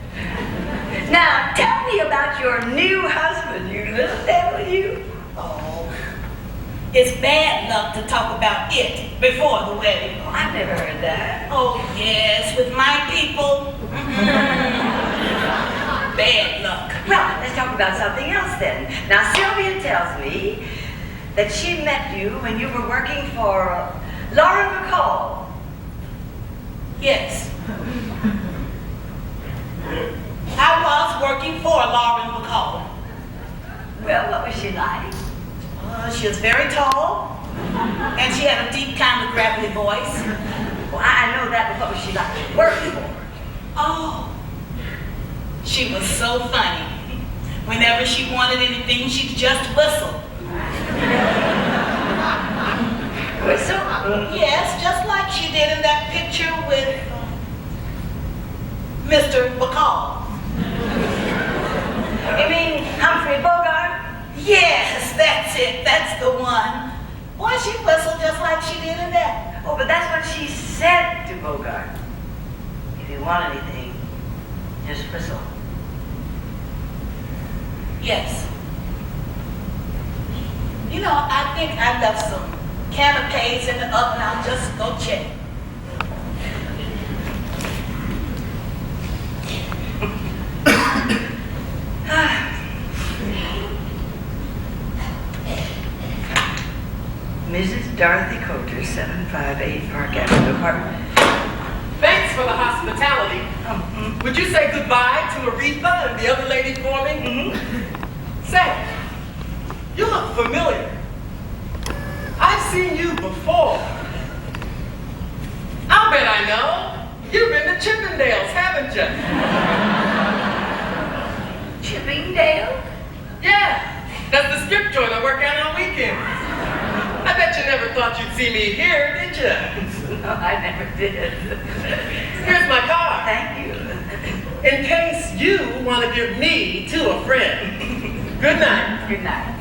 Now, tell me about your new husband, you little devil, you. Oh, it's bad luck to talk about it before the wedding. Oh, I've never heard that. Oh, yes, with my people. Bad luck. Well, let's talk about something else then. Now, Sylvia tells me that she met you when you were working for Laura McCall. Yes. I was working for Lauren McCall. Well, what was she like? She was very tall, and she had a deep, kind of gravelly voice. Well, I know that, but what was she like to work for? Oh, she was so funny. Whenever she wanted anything, she'd just whistle. Whistle? Yes, just like she did in that picture with Mr. McCall. You mean Humphrey Bogart? Yes, that's it. That's the one. Why, she whistled just like she did in that. Oh, but that's what she said to Bogart. If you want anything, just whistle. Yes. You know, I think I left some canapes in the oven. I'll just go check. Mrs. Dorothy Coulter, 758 Park Avenue, apartment. Thanks for the hospitality. Would you say goodbye to Aretha and the other lady for me? Say, you look familiar. I've seen you before. I'll bet I know. You've been to Chippendales, haven't you? Chippendale? Yeah, that's the strip joint I work at on weekends. I bet you never thought you'd see me here, did you? No, I never did. Here's my card. Thank you. In case you want to give me to a friend. Good night. Good night.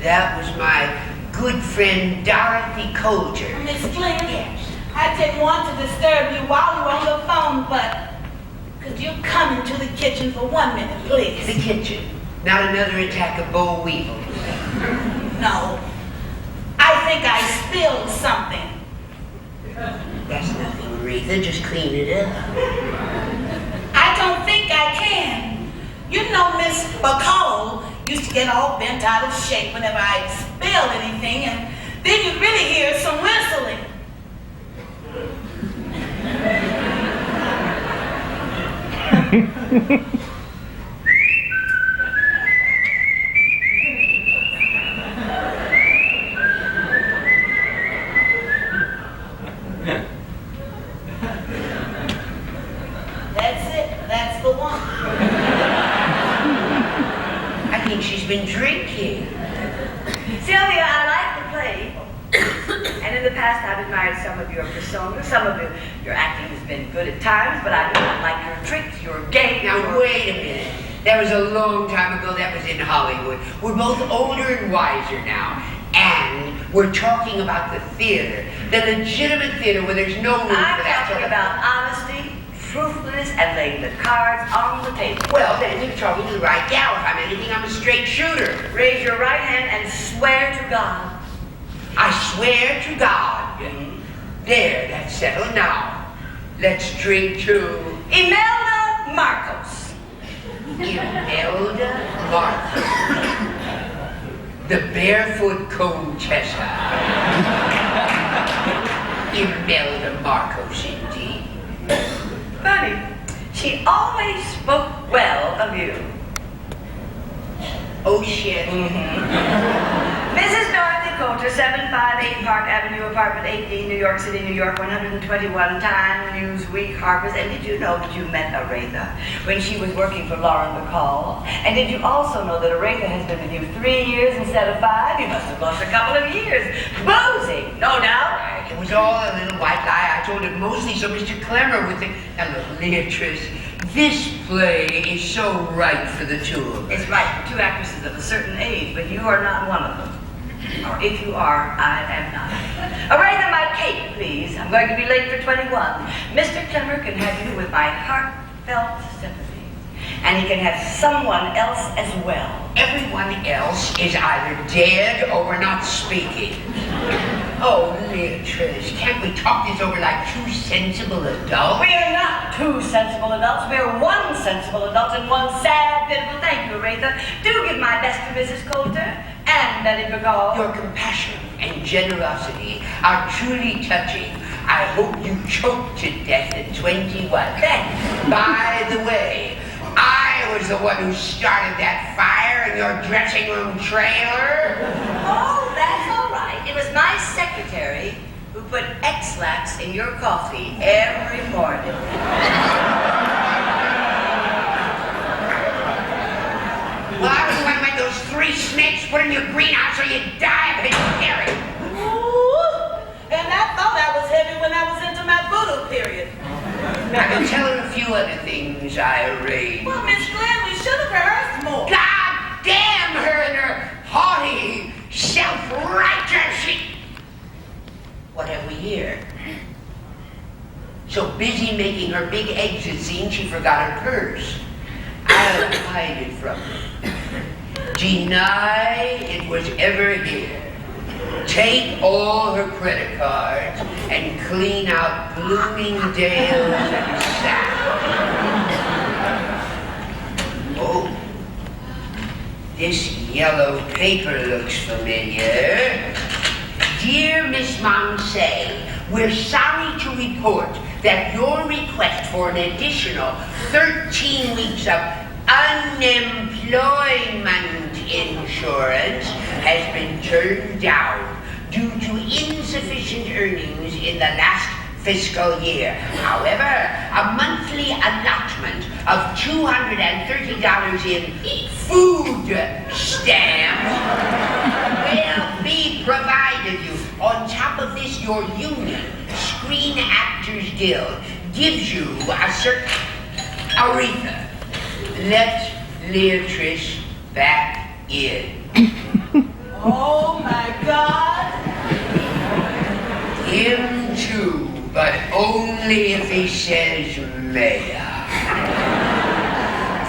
That was my good friend Dorothy Coulter. Miss Flynn, I didn't want to disturb you while you were on the phone, but could you come into the kitchen for 1 minute, please? The kitchen. Not another attack of boll weevil. No. I think I spilled something. That's nothing, Aretha. Just clean it up. I don't think I can. You know, Miss McCall used to get all bent out of shape whenever I spilled anything, and then you'd really hear some whistling. That's it. That's the one. I think she's been drinking. Sylvia, I like the play. And in the past, I've admired some of your personas. Some of your acting has been good at times, but I do not like your tricks, your game. Now, wait a minute. That was a long time ago. That was in Hollywood. We're both older and wiser now. And we're talking about the theater. The legitimate theater where there's no room for I'm that talking sort of... about honesty, truthfulness, and laying the cards on the table. Well, then you're talking to the right gal. If I'm anything, I'm a straight shooter. Raise your right hand and swear to God. I swear to God. There, that's settled now. Let's drink to Imelda Marcos. Imelda Marcos. the barefoot Contessa. Imelda Marcos, indeed. Funny, she always spoke well of you. Oh, shit. Mrs. Dorothy Coulter, 758 Park Avenue, apartment 18, New York City, New York, 121 Time, Newsweek, Harper's. And did you know that you met Aretha when she was working for Lauren Bacall? And did you also know that Aretha has been with you 3 years instead of 5? You must have lost a couple of years. Boozing, no doubt. It was all a little white lie. I told it mostly so Mr. Clemmer would think. Now look, Beatrice, this play is so right for the two of us. It's right for two actresses of a certain age, but you are not one of them. Or if you are, I am not. Aretha, my cake, please. I'm going to be late for 21. Mr. Clemmer can have you with my heartfelt sympathy. And he can have someone else as well. Everyone else is either dead or we're not speaking. Oh, Beatrice, can't we talk this over like two sensible adults? We are not two sensible adults. We are one sensible adult and one sad, pitiful. Thank you, Aretha. Do give my best to Mrs. Coulter and Betty Bacall. Your compassion and generosity are truly touching. I hope you choke to death at 21. By the way, I was the one who started that fire in your dressing room trailer. Oh, that's all right. It was my secretary who put X-Lax in your coffee every morning. Well, I was the one who had those 3 snakes put in your greenhouse so you'd die of hysteria. Ooh, and I thought I was heavy when I was into my voodoo period. I can tell her a few other things I arranged. Well, Miss Glenn, we should have rehearsed more. God damn her and her haughty, self-righteous... What have we here? So busy making her big exit scene, she forgot her purse. I'll hide it from her. Deny it was ever here. Take all her credit cards and clean out Bloomingdale's and Saks. Oh, this yellow paper looks familiar. Dear Miss Monsey, we're sorry to report that your request for an additional 13 weeks of unemployment insurance has been turned down due to insufficient earnings in the last fiscal year. However, a monthly allotment of $230 in food stamps will be provided you. On top of this, your union, Screen Actors Guild, gives you a certain... Aretha, let Beatrice back in. Oh my God. Him too, but only if he says mayor.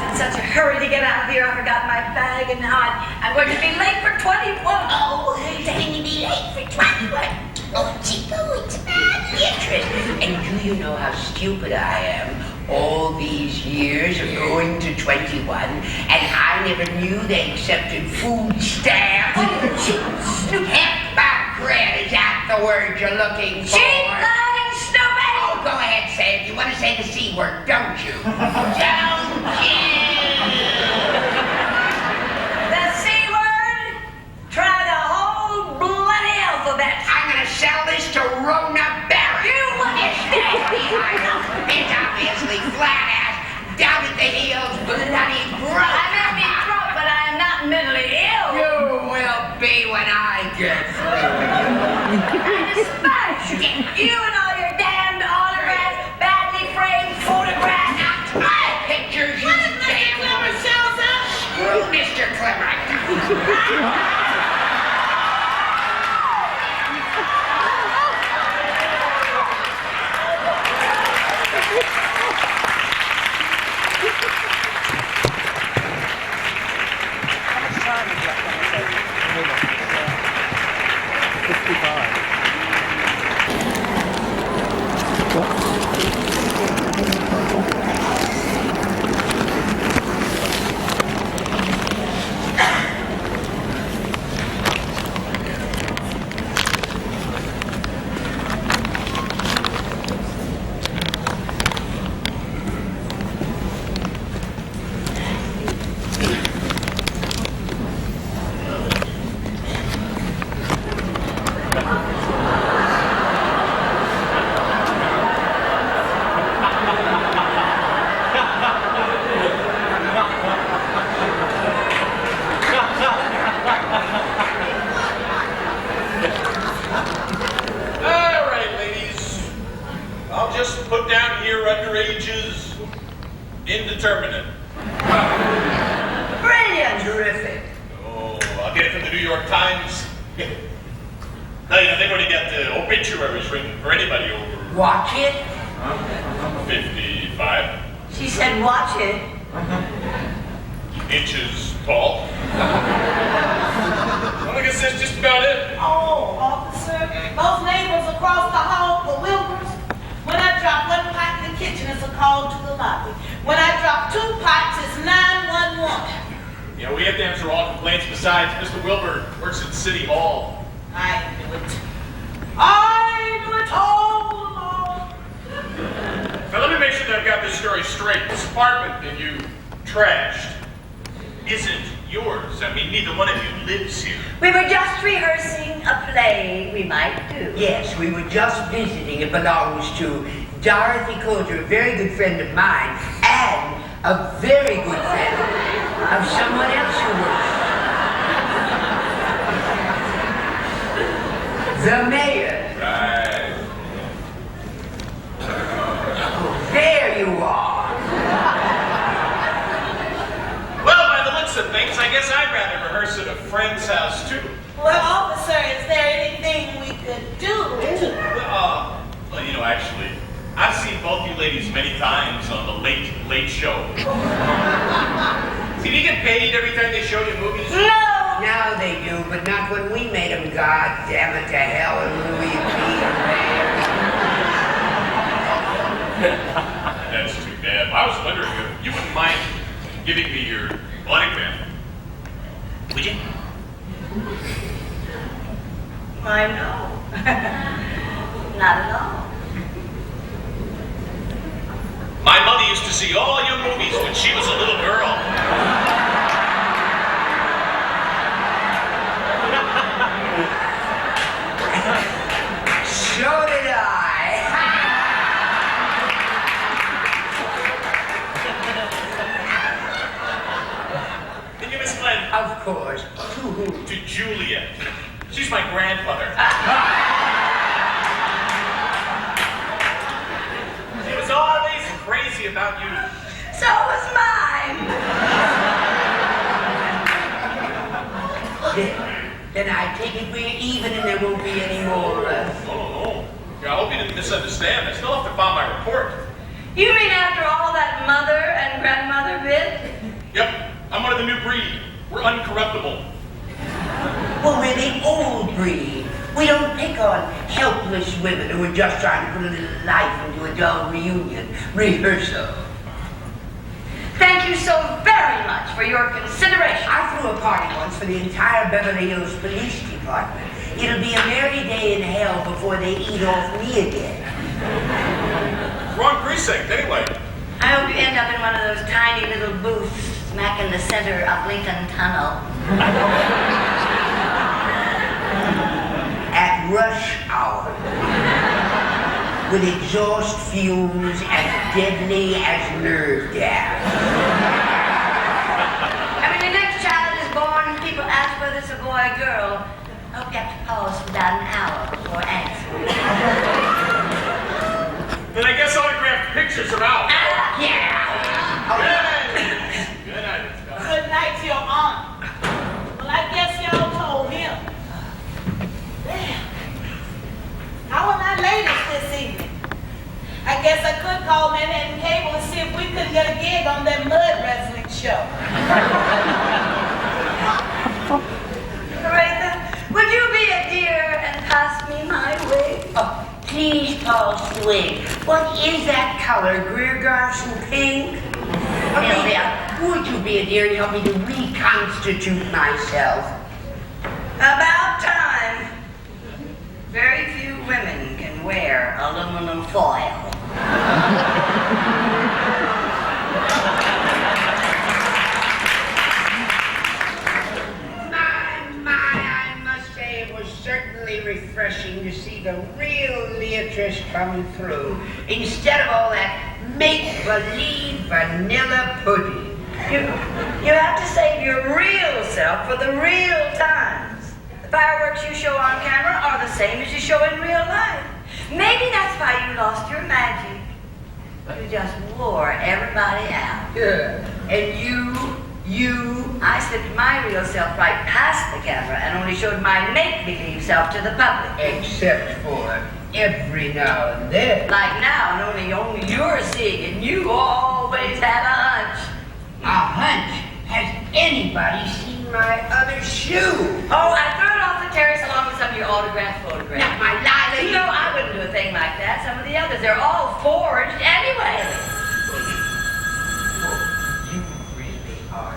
In such a hurry to get out of here, I forgot my bag, and now I'm going to be late for 21. Oh, you're going to be late for 21. Oh, Chico, it's bad. Beatrice, and do you know how stupid I am? All these years of going to 21, and I never knew they accepted food stamps. Hypocrite, is that the word you're looking for? Cheap lying stupid! Oh, go ahead, say it. You want to say the C word, don't you? Don't you? The C word? Try the whole bloody alphabet. I'm going to sell this to Rona Barrett. You understand me? It's obviously flat-ass, down at the heels, bloody broke. I may be drunk, but I am not mentally ill. You will be when I get through. I despise you. You and all your damned autographs, badly framed photographs. Not my pictures, you damn... Clemmer shows up. Screw Mr. Clemmer. All right, ladies. I'll just put down here underage is indeterminate. Brilliant. Terrific. Oh, I'll get it from the New York Times. Now, you know, they've already got the obituaries written for anybody over Watch it. 55 She said, watch it. inches tall. I guess that's just about it. Oh, officer, those neighbors across the hall, the Wilburs, when I drop one pot in the kitchen, it's a call to the lobby. When I drop 2 pots, it's 911. Yeah, we have to answer all complaints. Besides, Mr. Wilbur works at City Hall. I do it. I do it all alone. Now, let me make sure that I've got this story straight. This apartment that you trashed isn't yours. I mean, neither one of you lives here. We were just rehearsing a play we might do. Yes, we were just visiting. It belongs to Dorothy Coulter, a very good friend of mine, and a very good friend of someone else who works. The mayor. Right. Oh, there you are. Well, by the looks of things, I guess I'd rather rehearse at a friend's house, too. Well, officer, is there anything we could do to... Well, you know, actually, I've seen both you ladies many times on the Late Show. See, do you get paid every time they show you movies? No! Now they do, but not when we made them. God damn it to hell and Louis P. That's too bad. I was wondering if you wouldn't mind giving me your autograph. Would you? I know. Not at all. My mother used to see all your movies when she was a little girl. So did I. Did you, Miss Glenn? Of course. To whom? To Juliet. She's my grandmother. She was always crazy about you. So was mine. Then I take it we're even and there won't be any more. Oh, no. I hope you didn't misunderstand. I still have to file my report. You mean after all that mother and grandmother bit? Yep, I'm one of the new breed. We're uncorruptible. Well, we're the old breed. We don't pick on helpless women who are just trying to put a little life into a dull reunion rehearsal. Thank you so very much for your consideration. I threw a party once for the entire Beverly Hills Police Department. It'll be a merry day in hell before they eat off me again. Wrong precinct, anyway. I hope you end up in one of those tiny little booths smack in the center of Lincoln Tunnel. At rush hour. With exhaust fumes as deadly as nerve gas. And when the next child is born, people ask whether it's a boy or girl. I hope you have to pause for about an hour before answering. Then I guess autographed pictures are out. Yeah. Good night. Good night to your aunt. Well, I guess y'all told him. Damn. How are my ladies this evening? I guess I could call Manhattan Cable and see if we could get a gig on their mud wrestling show. Aretha, would you be a dear and pass me my wig? Oh, please pass the wig. What is that color? Greer Garson pink? Amelia, would you be a dear and help me to reconstitute myself? About time. Very few women can wear aluminum foil. My, I must say it was certainly refreshing to see the real Leatrice coming through instead of all that make-believe vanilla pudding. You have to save your real self for the real times. The fireworks you show on camera are the same as you show in real life. Maybe that's why you lost your magic. You just wore everybody out. Yeah. And I slipped my real self right past the camera and only showed my make-believe self to the public. except for every now and then. Like now, and only you're seeing, and you always had a hunch. A hunch? Has anybody seen my other shoe? Oh, I threw it off the terrace along with some of your autographed photographs. Not my Lila. You know, I wouldn't do a thing like that. Some of the others, they're all forged anyway. You really are.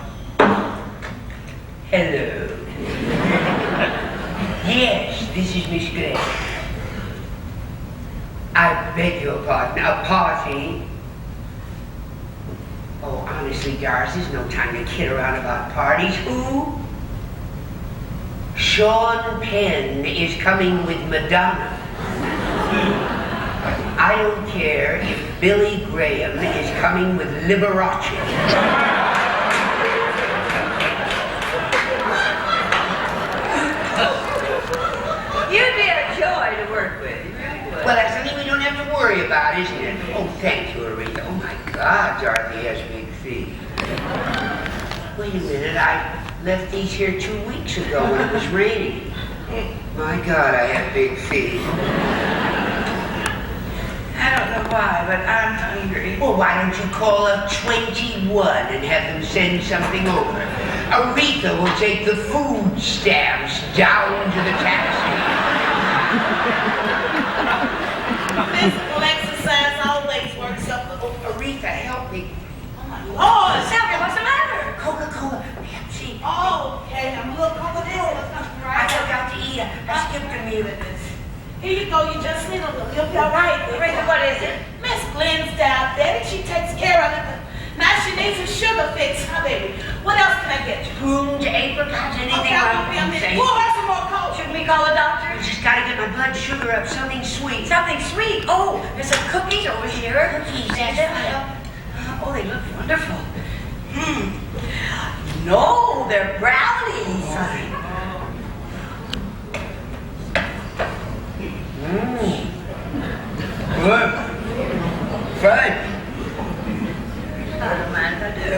Hello. Yes, this is Miss Gray. I beg your pardon. A party? Oh, honestly, Doris, there's no time to kid around about parties. Who? Sean Penn is coming with Madonna. I don't care if Billy Graham is coming with Liberace. You'd be a joy to work with. You really would. Well, that's something we don't have to worry about, isn't it? Oh, thank you, Aretha. Oh, my God, Dorothy has big feet. Wait a minute, I left these here 2 weeks ago when it was raining. My God, I have big feet. I don't know why, but I'm hungry. Well, why don't you call up 21 and have them send something over? Aretha will take the food stamps down to the taxi. Physical exercise always works up the... Aretha, help me. Oh, Sylvia, what's the matter? Coca-Cola, Pepsi. oh, okay. I'm a little Coca-Cola. I forgot to eat. I skipped a meal at this. Here you go. You just need a little. You'll be all right. Aretha, what is it? Miss Glenn's diabetic. She takes care of it. Now she needs a sugar fix, huh, baby? What else can I get you? Pruned apricots, anything Okay, I'll like be a minute. that. Pour her some more Coke. Shouldn't we call a doctor? I just gotta get my blood sugar up, something sweet. Something sweet. Oh, there's some cookies over here. Cookies, See that's them? right. Oh, they look wonderful. No, they're brownies. Good. Fine. I don't mind if I do.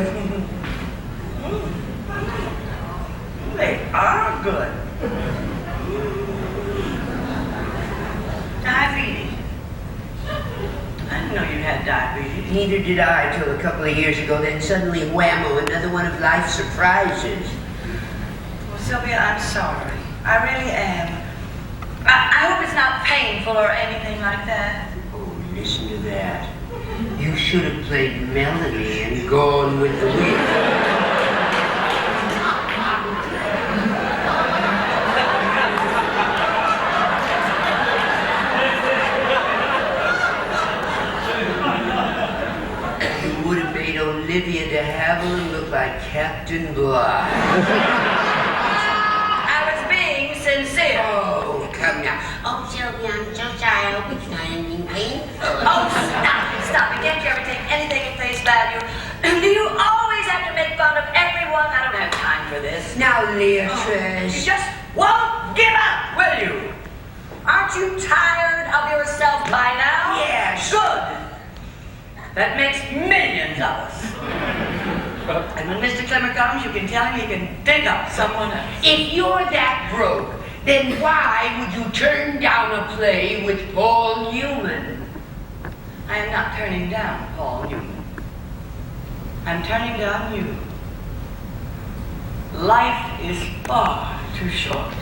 They are good. Diabetes. I didn't know you had diabetes. Neither did I till a couple of years ago. Then suddenly, whammo, another one of life's surprises. Well, Sylvia, I'm sorry. I really am. I hope it's not painful or anything like that. Oh, listen to that. You should have played Melanie and Gone with the Wind. You would have made Olivia de Havilland look like Captain Bligh. I was being sincere. Oh, come now. Oh, Sylvia, I'm so sorry. I hope it's not anything painful. Oh, stop it. Can't you ever take anything at face value? Do you always have to make fun of everyone? I don't have time for this. Now, You Leatrice. just won't give up, will you? Aren't you tired of yourself by now? Yes. Good. That makes millions of us. And when Mr. Clemmer comes, you can tell him he can think up someone else. If you're that broke, then why would you turn down a play with Paul Newman? I am not turning down Paul Newman. I'm turning down you. Life is far too short.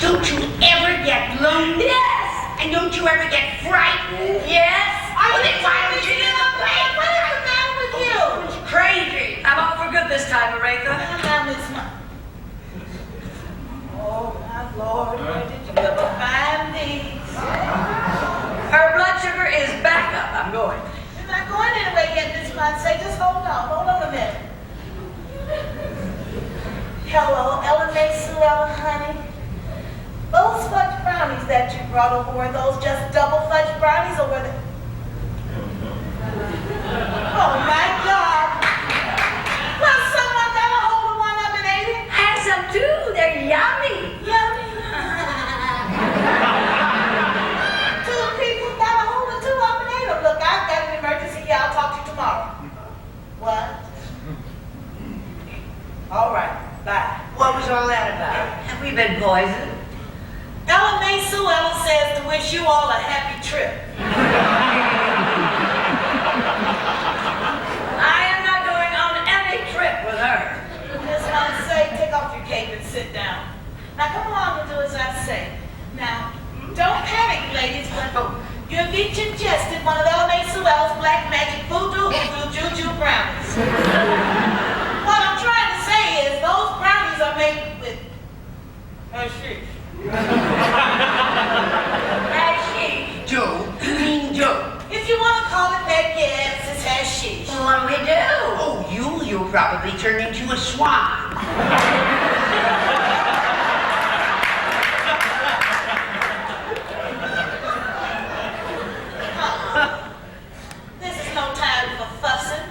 Don't you ever get lonely? Yes! And don't you ever get frightened? Yes! Well, then why would you do the play? What is the matter with you? It's crazy. I'm out for good this time, Aretha. Now, Miss Ma. Oh, my Lord, where did you ever find these? Her blood sugar is back up. I'm going. You're not going anywhere yet, Miss Ma. Say, just hold on. Hold on a minute. Hello, Ella May Sue Ella, honey. brought over were those just double fudge brownies or were they? Oh my God! Well, someone got a hold of one I've been eating. I had some too. They're yummy. Yummy. Two people got a hold of two I've been eating. Look, I've got an emergency here. I'll talk to you tomorrow. What? All right. Bye. What was all that about? Have we been poisoned? Ella Mae Sue Ella says to wish you all a happy trip. I am not going on any trip with her. Miss Monse, take off your cape and sit down. Now come along and do as I say. Now, don't panic, ladies, but you have each ingested one of Ella Mae Sue Ella's black magic voodoo juju brownies. What I'm trying to say is those brownies are made with hashish. Hashish. Joe, you mean Joe? If you want to call it that, yes, it's hashish. What do we do? Oh, you'll probably turn into a swan. This is no time for fussing.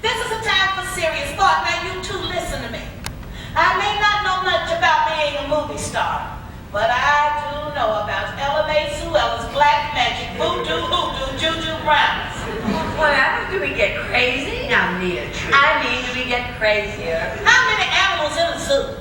This is a time for serious thought. Now you two listen to me. I may not know much about being a movie star, but I do know about Ella Mae Sue Ella's black magic voodoo juju brownies. Well, do we get crazy? Now, Mia, true. I mean, do we get crazier? How many animals in a zoo?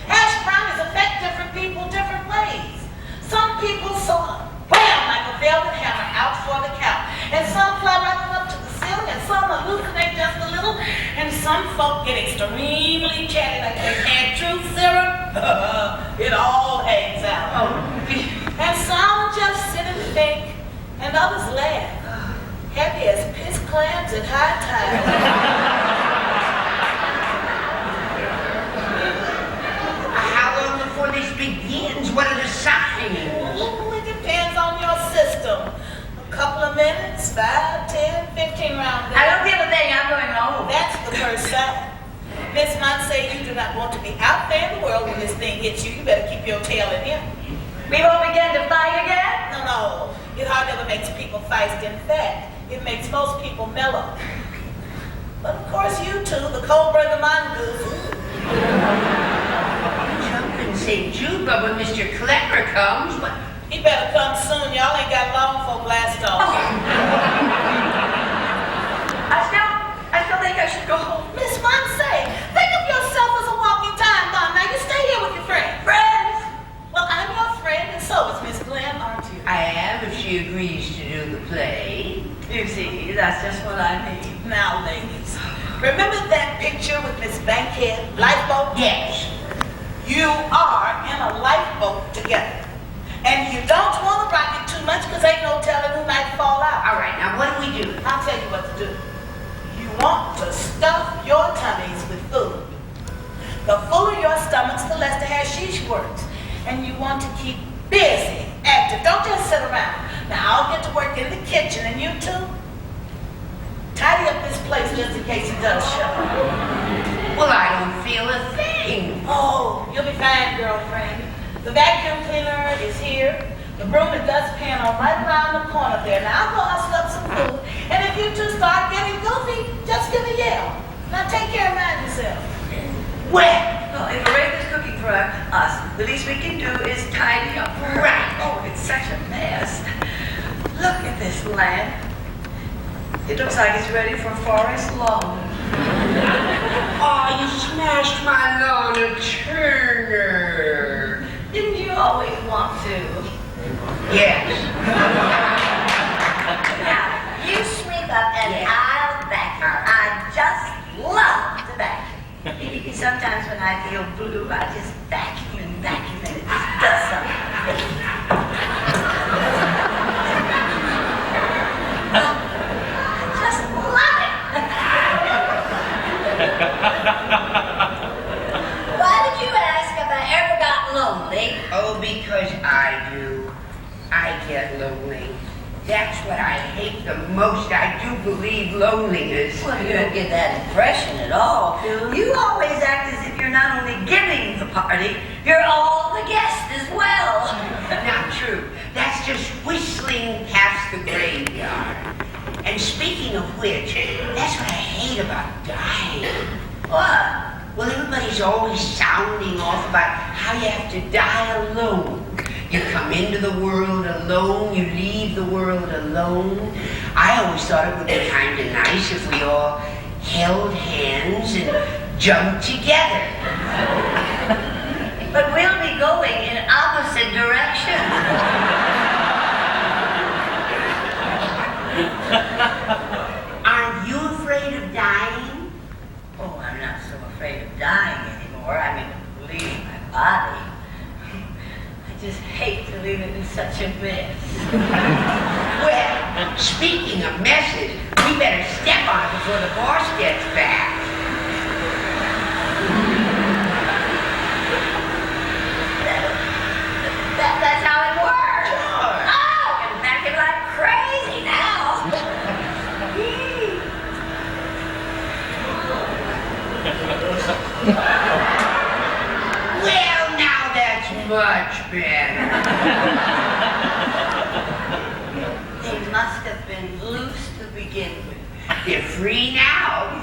Hash brownies affect different people different ways. Some people soar, wham, like a velvet hammer out for the count. And some fly right up to the ceiling, and some hallucinate just a little, and some folk get extremely chatty like they had truth serum. It all hangs out. And some just sit and think, and others laugh. Happy as piss clams at high tide. How long before this begins? What are the signs? Ooh, it depends on your system. A couple of minutes, 5, 10, 15 rounds. I don't give a thing. I'm going home. That's the first sign. Miss Monse, you do not want to be out there in the world when this thing hits you. You better keep your tail in here. We won't begin to fight again? No. It hardly ever makes people feisty. In fact, it makes most people mellow. But of course, you two, the cobra and the mongoose. Jump and say Jude, but when Mr. Clever comes, what? He better come soon. Y'all ain't got long for blast off. I still think I should go home. Miss Monse, think of yourself as a walking time bomb. Now you stay here with your friend. Friends! Well, I'm your friend, and so is Miss Glenn, aren't you? I am if she agrees to do the play. You see, that's just what I need. Now, ladies, remember that picture with Miss Bankhead, lifeboat? Yes. You are in a lifeboat together. And you don't want to rock it too much because ain't no telling who might fall out. All right, now what do we do? I'll tell you what to do. You want to stuff your tummies with food. The fuller your stomachs, the less the hashish works. And you want to keep busy, active. Don't just sit around. Now, I'll get to work in the kitchen, and you two, tidy up this place just in case it does show. Well, I don't feel a thing. Oh, you'll be fine, girlfriend. The vacuum cleaner is here. The broom and dustpan are right around the corner there. Now, I'll go hustle up some food. And if you two start getting goofy, just give a yell. Now, take care of mine yourself. Well, if Aretha's cooking for us, the least we can do is tidy up for her. Right. Oh, it's such a mess. Look at this land. It looks like it's ready for forest lawn. Oh, you smashed my lawn, Turner. Didn't you always want to? Yes. Now, you sweep up and Yeah. I'll vacuum. I just love to vacuum. Sometimes when I feel blue, I just vacuum and vacuum and it just does something. Just love it. Why did you ask if I ever got lonely? Oh, because I do. I get lonely. That's what I hate the most. I do believe loneliness. Well, you don't get that impression at all. You always act as if you're not only giving the party, you're all the guest as well. Not true. That's which, that's what I hate about dying. What? Well, everybody's always sounding off about how you have to die alone. You come into the world alone, you leave the world alone. I always thought it would be kind of nice if we all held hands and jumped together. But we'll be going in opposite directions. Aren't you afraid of dying? Oh, I'm not so afraid of dying anymore. I mean, leaving my body. I just hate to leave it in such a mess. Well, speaking of messes, we better step on it before the boss gets back. That's how it works. Sure. Oh, I'm packing like crazy now. Well, now that's much better. They must have been loose to begin with. They're free now.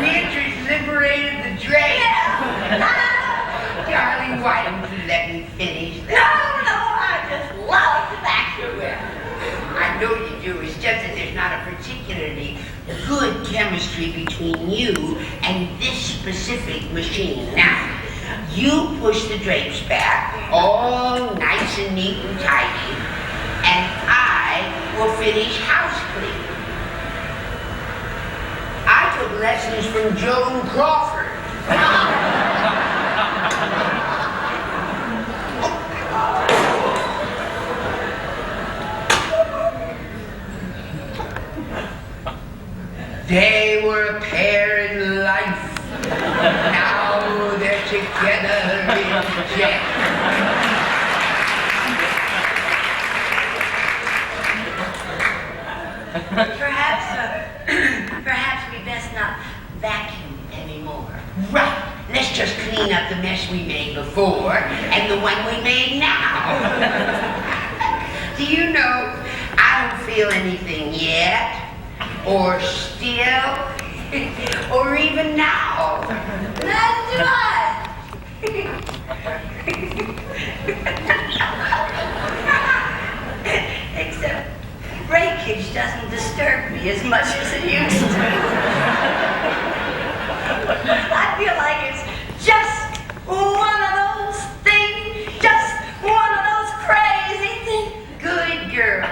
Beatrice liberated the drape. Darling, why don't you let me finish No, that? I just love to back you up. I know you do. It's just that there's not a particularly good chemistry between you and this specific machine. Now, you push the drapes back, all nice and neat and tidy, and I will finish house cleaning. I took lessons from Joan Crawford. They were a pair in life. Now they're together in death. Perhaps we best not vacuum anymore. Right. Let's just clean up the mess we made before and the one we made now. Do you know, I don't feel anything yet, or still, or even now. Neither do I. Except breakage doesn't disturb me as much as it used to. I feel like it's just one of those things, just one of those crazy things. Good girl.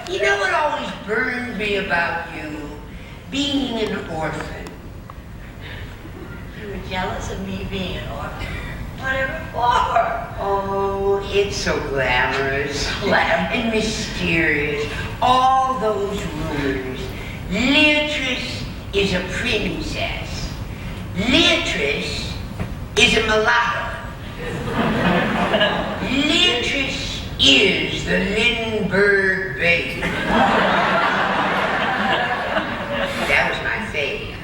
You know what always burned me about you? Being an orphan. You were jealous of me being an orphan. Whatever for? Oh, it's so glamorous and mysterious. All those rumors. Leatrice is a princess. Leatrice is a mulatto. Leatrice is the Lindbergh baby. That was my fave.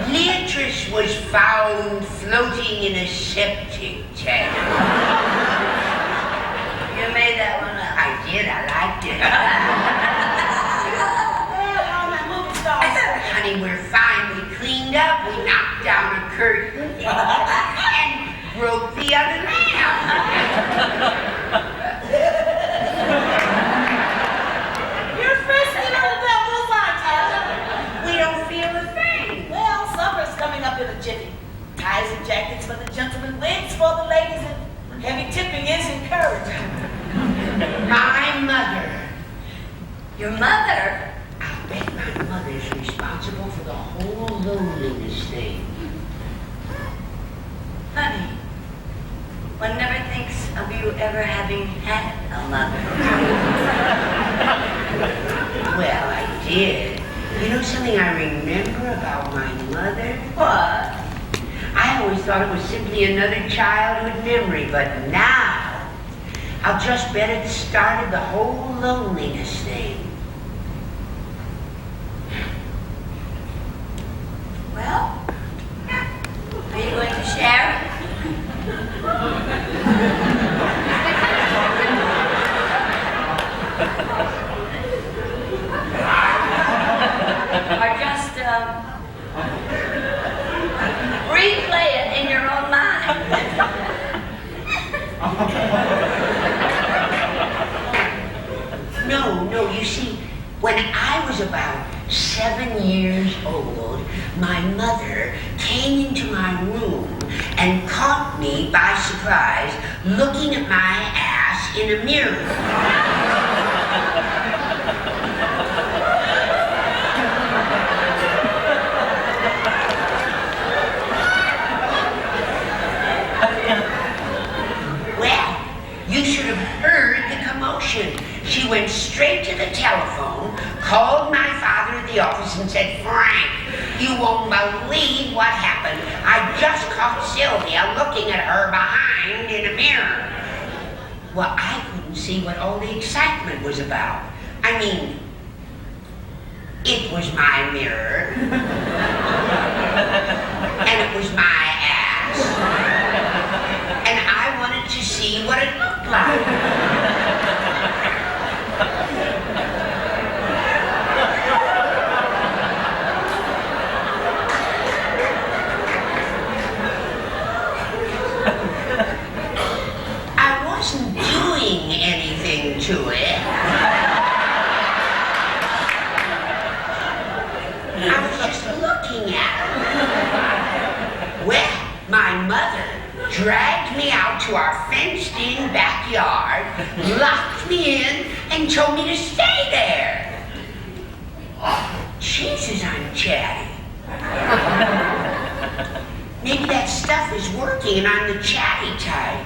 Leatrice was found floating in a septic tank. You made that one up. I did, I liked it. Honey, we're fine. We cleaned up, we knocked down a curtain, and broke the other lamp. You're frisking on the devil's eye, We don't feel a thing. well, summer's coming up in a jiffy. Ties and jackets for the gentlemen, wigs for the ladies, and heavy tipping is encouraged. My mother. Your mother? I'll bet my mother's responsible for the whole loneliness thing. Honey, one never thinks of you ever having had a mother. Well, I did. You know something I remember about my mother? What? I always thought it was simply another childhood memory, but now I'll just bet it started the whole loneliness thing. No, you see, when I was about 7 years old, my mother came into my room and caught me by surprise looking at my ass in a mirror. Well, you should have heard the commotion. She went straight to the telephone, called my father at the office and said, "Frank, you won't believe what happened. I just caught Sylvia looking at her behind in a mirror." Well, I couldn't see what all the excitement was about. I mean, it was my mirror. And it was my ass. And I wanted to see what it looked like. I wasn't doing anything to it. I was just looking at it. Well, my mother dragged me out to our fenced-in backyard, locked me in, and told me to stay there. Jesus, I'm chatty. Maybe that stuff is working and I'm the chatty type.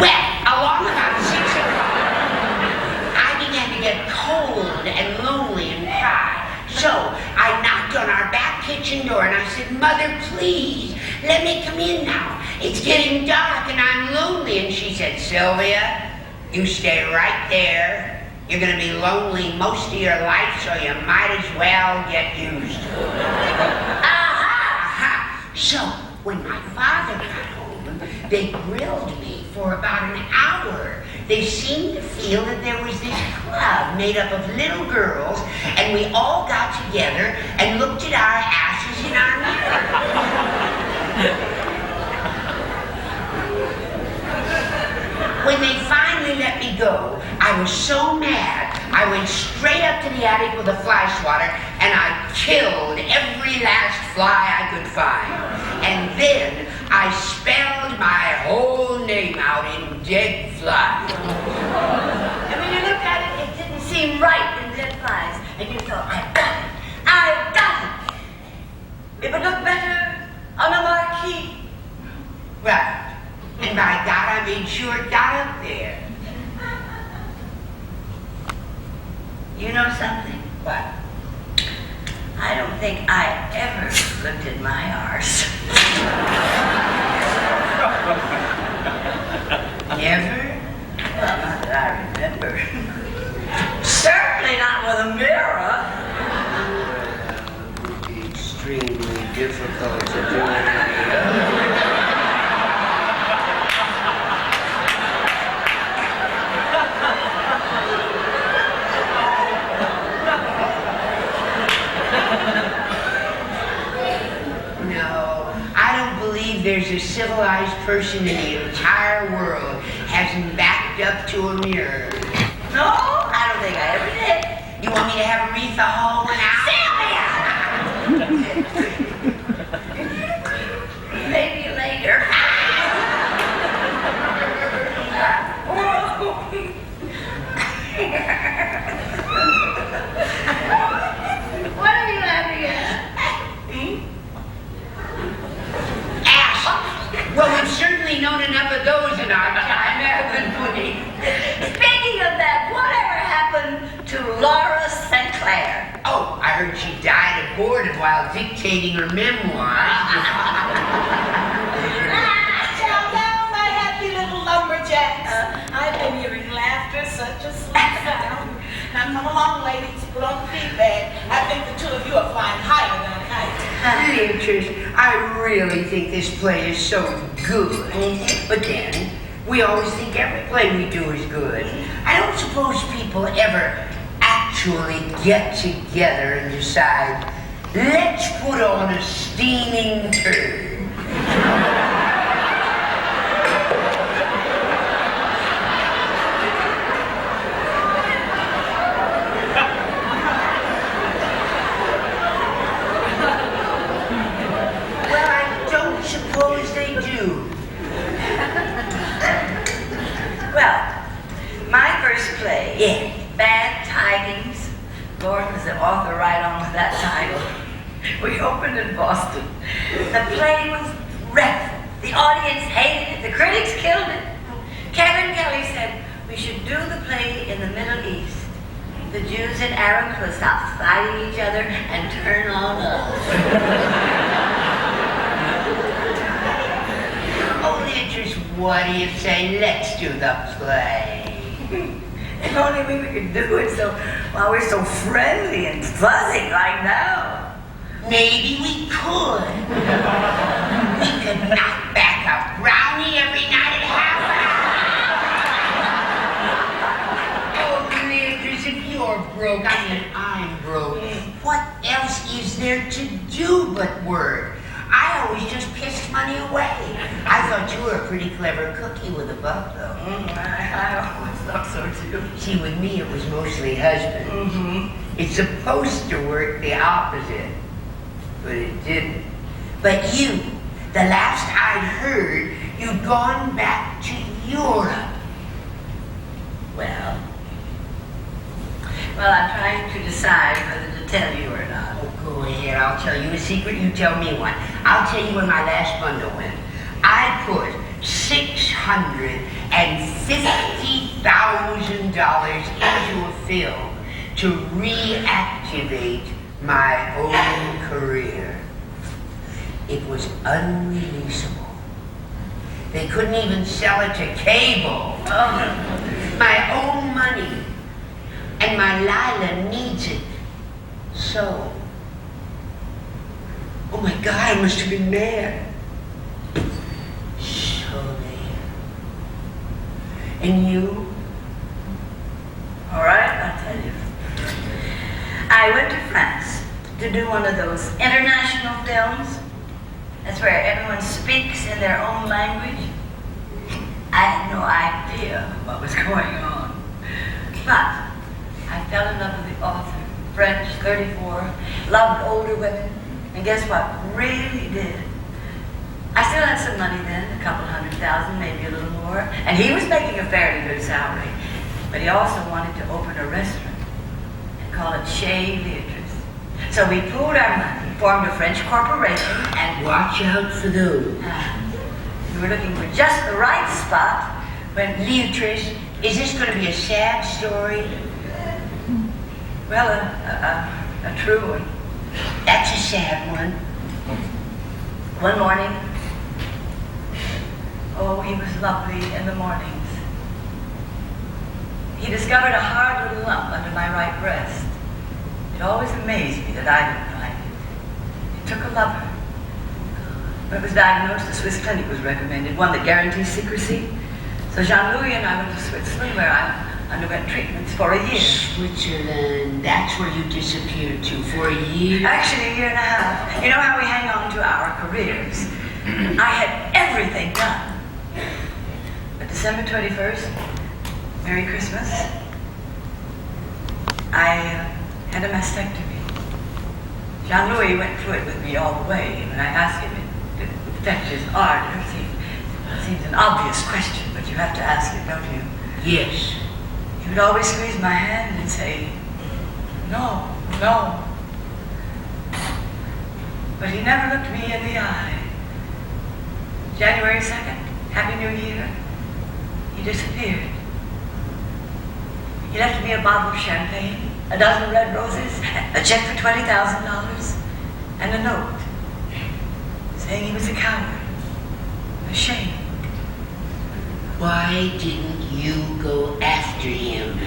Well, along about 6 o'clock, I began to get cold and lonely and cry. So I knocked on our back kitchen door and I said, "Mother, please, let me come in now. It's getting dark and I'm lonely." And she said, "Sylvia, you stay right there. You're going to be lonely most of your life, so you might as well get used to it." Aha! So when my father got home, they grilled me for about an hour. They seemed to feel that there was this club made up of little girls, and we all got together and looked at our asses in our mirror. When they finally let me go, I was so mad, I went straight up to the attic with a fly swatter and I killed every last fly I could find. And then I spelled my whole name out in dead fly. And when you looked at it, it didn't seem right in dead flies. And you thought, I've got it. I've got it. It would look better on a marquee. Right. And by God, I made sure it got up there. You know something? What? I don't think I ever looked at my arse. Never? Well, not that I remember. Certainly not with a mirror. It would be extremely difficult to do it. There's a civilized person in the entire world hasn't backed up to a mirror. No, I don't think I ever did. You want me to have Aretha Hall one out? Sylvia! Maybe later. What are you laughing at? Well, we've certainly known enough of those in our time, haven't we? Speaking of that, whatever happened to Laura St. Clair? Oh, I heard she died of boredom while dictating her memoirs. Down, my happy little lumberjacks. I've been hearing laughter, such a sweet sound. Now come along, ladies, put on the feedback. I think the two of you are flying higher than a kite. Beatrice, I really think this play is so good. But then, we always think every play we do is good. I don't suppose people ever actually get together and decide, let's put on a steaming turd. We opened in Boston. The play was dreadful. The audience hated it. The critics killed it. Kevin Kelly said we should do the play in the Middle East. The Jews and Arabs will stop fighting each other and turn on us. Oh, Beatrice, what do you say? Let's do the play. If only we could do it so while we're so friendly and fuzzy like now. Maybe we could. We could knock back a brownie every night at half hour. Oh, Beatrice, if you're broke, I mean, I'm broke. What else is there to do but work? I always just pissed money away. I thought you were a pretty clever cookie with a buck, though. I always thought so, too. See, with me, it was mostly husband. Mm-hmm. It's supposed to work the opposite, but it didn't. But you, the last I'd heard, you'd gone back to Europe. Well, I'm trying to decide whether to tell you or not. Oh, go ahead. I'll tell you a secret. You tell me one. I'll tell you where my last bundle went. I put $650,000 into a film to reactivate my own career. It was unreleasable. They couldn't even sell it to cable. My own money. And my Lila needs it. So. Oh my God, I must have been mad. So there. And you? All right, I'll tell you. I went to France to do one of those international films. That's where everyone speaks in their own language. I had no idea what was going on. But I fell in love with the author, French, 34, loved older women, and guess what? Really did. I still had some money then, a couple $100,000, maybe a little more, and he was making a fairly good salary. But he also wanted to open a restaurant and call it Chez Beatrice. So we pooled our money, formed a French corporation, and watch out for those. We were looking for just the right spot when Beatrice, is this going to be a sad story? Well, a true one. That's a sad one. One morning, oh, he was lovely in the mornings. He discovered a hard little lump under my right breast. It always amazed me that I didn't find it. It took a lover. When it was diagnosed, a Swiss clinic was recommended, one that guarantees secrecy. So Jean-Louis and I went to Switzerland, where I underwent treatments for a year. Switzerland, that's where you disappeared to for a year? Actually, a year and a half. You know how we hang on to our careers? I had everything done. But December 21st, Merry Christmas, I had a mastectomy. Jean-Louis went through it with me all the way, and when I asked him if it would affect his art, it seems an obvious question, but you have to ask it, don't you? Yes. He would always squeeze my hand and say, no, no. But he never looked me in the eye. January 2nd, Happy New Year, he disappeared. He left me a bottle of champagne, a dozen red roses, a check for $20,000, and a note saying he was a coward, ashamed. Why didn't you go after him?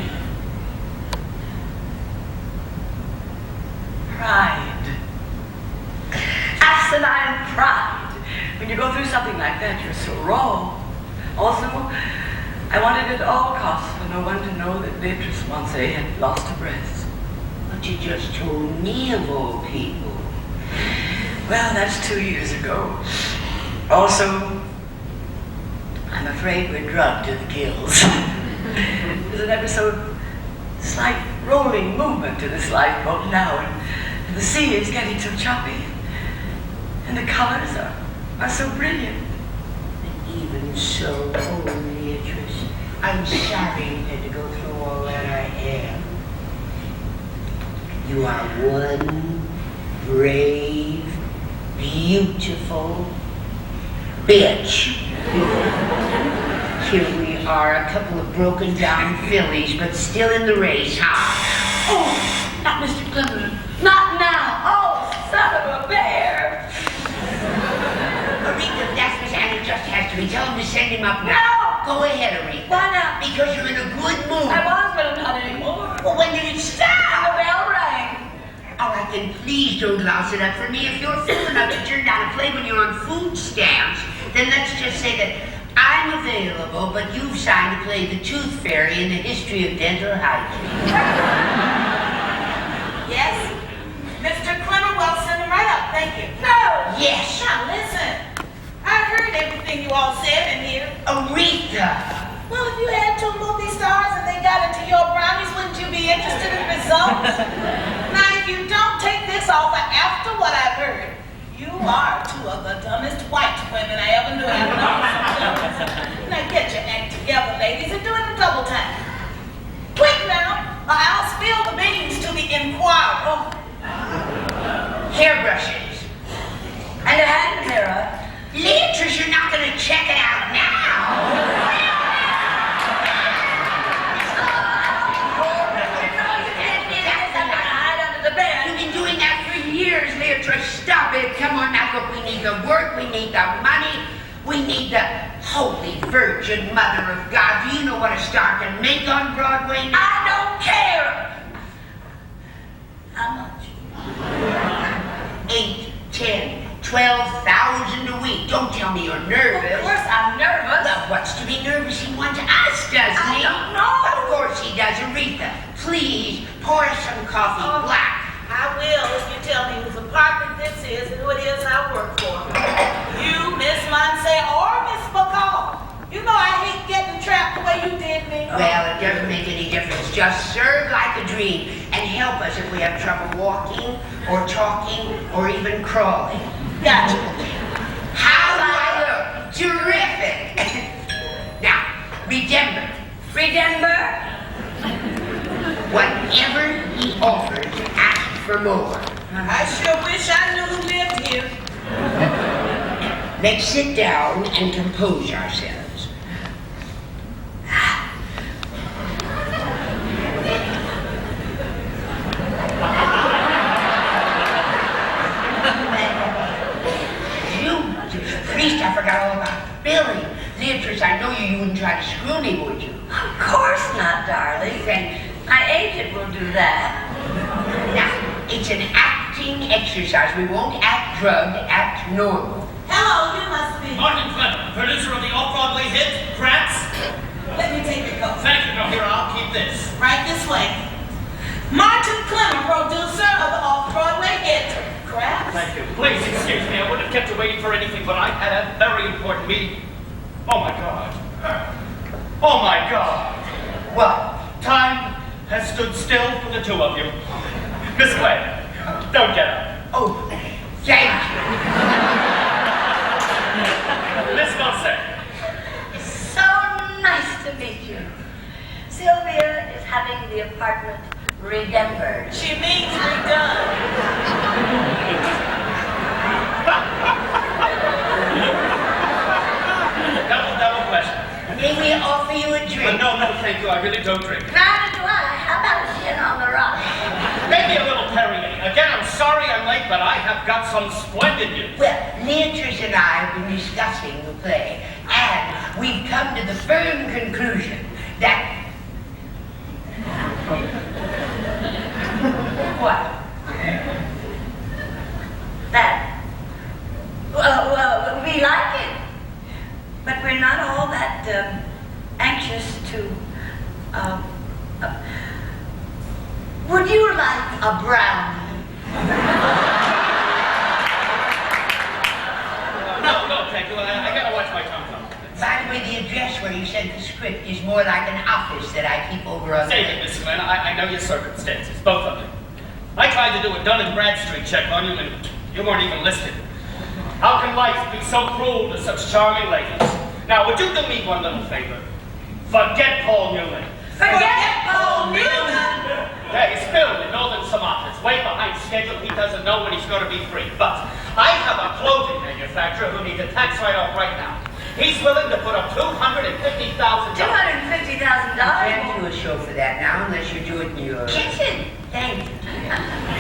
Pride. Asinine pride. When you go through something like that, you're so wrong. Also, I wanted at all costs for no one to know that Beatrice Moncey had lost her breast. But you just told me of all people. Well, that's 2 years ago. Also, I'm afraid we're drugged to the gills. There's an episode, slight rolling movement to this lifeboat now, and the sea is getting so choppy, and the colors are so brilliant. And even so, oh, Beatrice, I'm sorry you had to go through all that I am. You are one brave, beautiful bitch. Here we are, a couple of broken down fillies, but still in the race, huh? Oh, not Mr. Clemmer. Not now. Oh, son of a bear. Aretha, that's Miss Annie just has to be. Tell him to send him up now. No! Go ahead, Aretha. Why not? Because you're in a good mood. I was, but I'm not anymore. Well, when did it stop? The bell rang. All right, then please don't louse it up for me. If you're fool enough to turn down a play when you're on food stamps, then let's just say that I'm available, but you've signed to play the Tooth Fairy in the history of dental hygiene. Yes? Mr. Clemmer, well, send him right up. Thank you. No! Yes. Now, listen. I heard everything you all said in here. Aretha! Well, if you had two movie stars and they got into your brownies, wouldn't you be interested in the results? Now, if you don't take this offer after what I've heard, you are two of the dumbest white women I ever knew. Now, get your act together, ladies, and do it in double time. Quick now, or I'll spill the beans to the Inquirer. Hairbrushes. And a hand mirror. Leatrice, you're not going to check it out now. You've been doing that for years, Leatrice. Stop it. Come on now, look, we need the work, we need the money, we need the Holy Virgin Mother of God. Do you know what a star can make on Broadway now? I don't care. How much? 8, 10, 12,000 a week. Don't tell me you're nervous. Of course I'm nervous. Well, what's to be nervous? He wants us, doesn't I he? don't know. Of course he does. Aretha, please pour us some coffee black. I will if you tell me whose apartment this is and who it is I work for. You, Miss Monse, or Miss McCall. You know I hate getting trapped the way you did me. Well, it doesn't make any difference. Just serve like a dream and help us if we have trouble walking or talking or even crawling. Gotcha. How do I look? Terrific. Now, remember, whatever he offers, ask for more. I sure wish I knew who lived here. Let's sit down and compose ourselves. Priest, I forgot all about Billy. Leatrice, I know you wouldn't try to screw me, would you? Of course not, darling. Thank you. My agent will do that. Now, it's an acting exercise. We won't act drugged, act normal. Hello, you must be. Martin Clemmer, producer of the off-Broadway hit, Craps. Let me take your coat. Thank you. Now, here, I'll keep this. Right this way. Martin Clemmer, producer of the off-Broadway hit, Craps. Thank you. Please excuse me. I wouldn't have kept you waiting for anything, but I had a very important meeting. Oh, my God. Oh, my God. What? Time has stood still for the two of you. Miss Glenn, don't get up. Oh, thank you. Miss Monse. So nice to meet you. Sylvia is having the apartment redembered. She means redone. Double question. May we offer you a drink? No, thank you. I really don't drink. Neither do I. How about a gin on the rocks? Maybe a little Perrier. Again, I'm sorry I'm late, but I have got some splendid news. Well, Leatrice and I have been discussing the play, and we've come to the firm conclusion that... What? That. Well, we like it. But we're not all that anxious to... would you like a brownie? No, thank you. I gotta watch my tongue. By the way, the address where you sent the script is more like an office that I keep over on Save it, Miss Glenn. I know your circumstances, both of them. I tried to do a Dun & Bradstreet check on you, and you weren't even listed. How can life be so cruel to such charming ladies? Now, would you do me one little favor? Forget Paul Newman. Forget Paul Newman. day is filled in northern Sumatra. It's way behind schedule. He doesn't know when he's going to be free. But I have a clothing manufacturer who needs a tax write-off right now. He's willing to put up $250,000. $250,000? Can't do a show for that now unless you do it in your Kitchen. Thank you.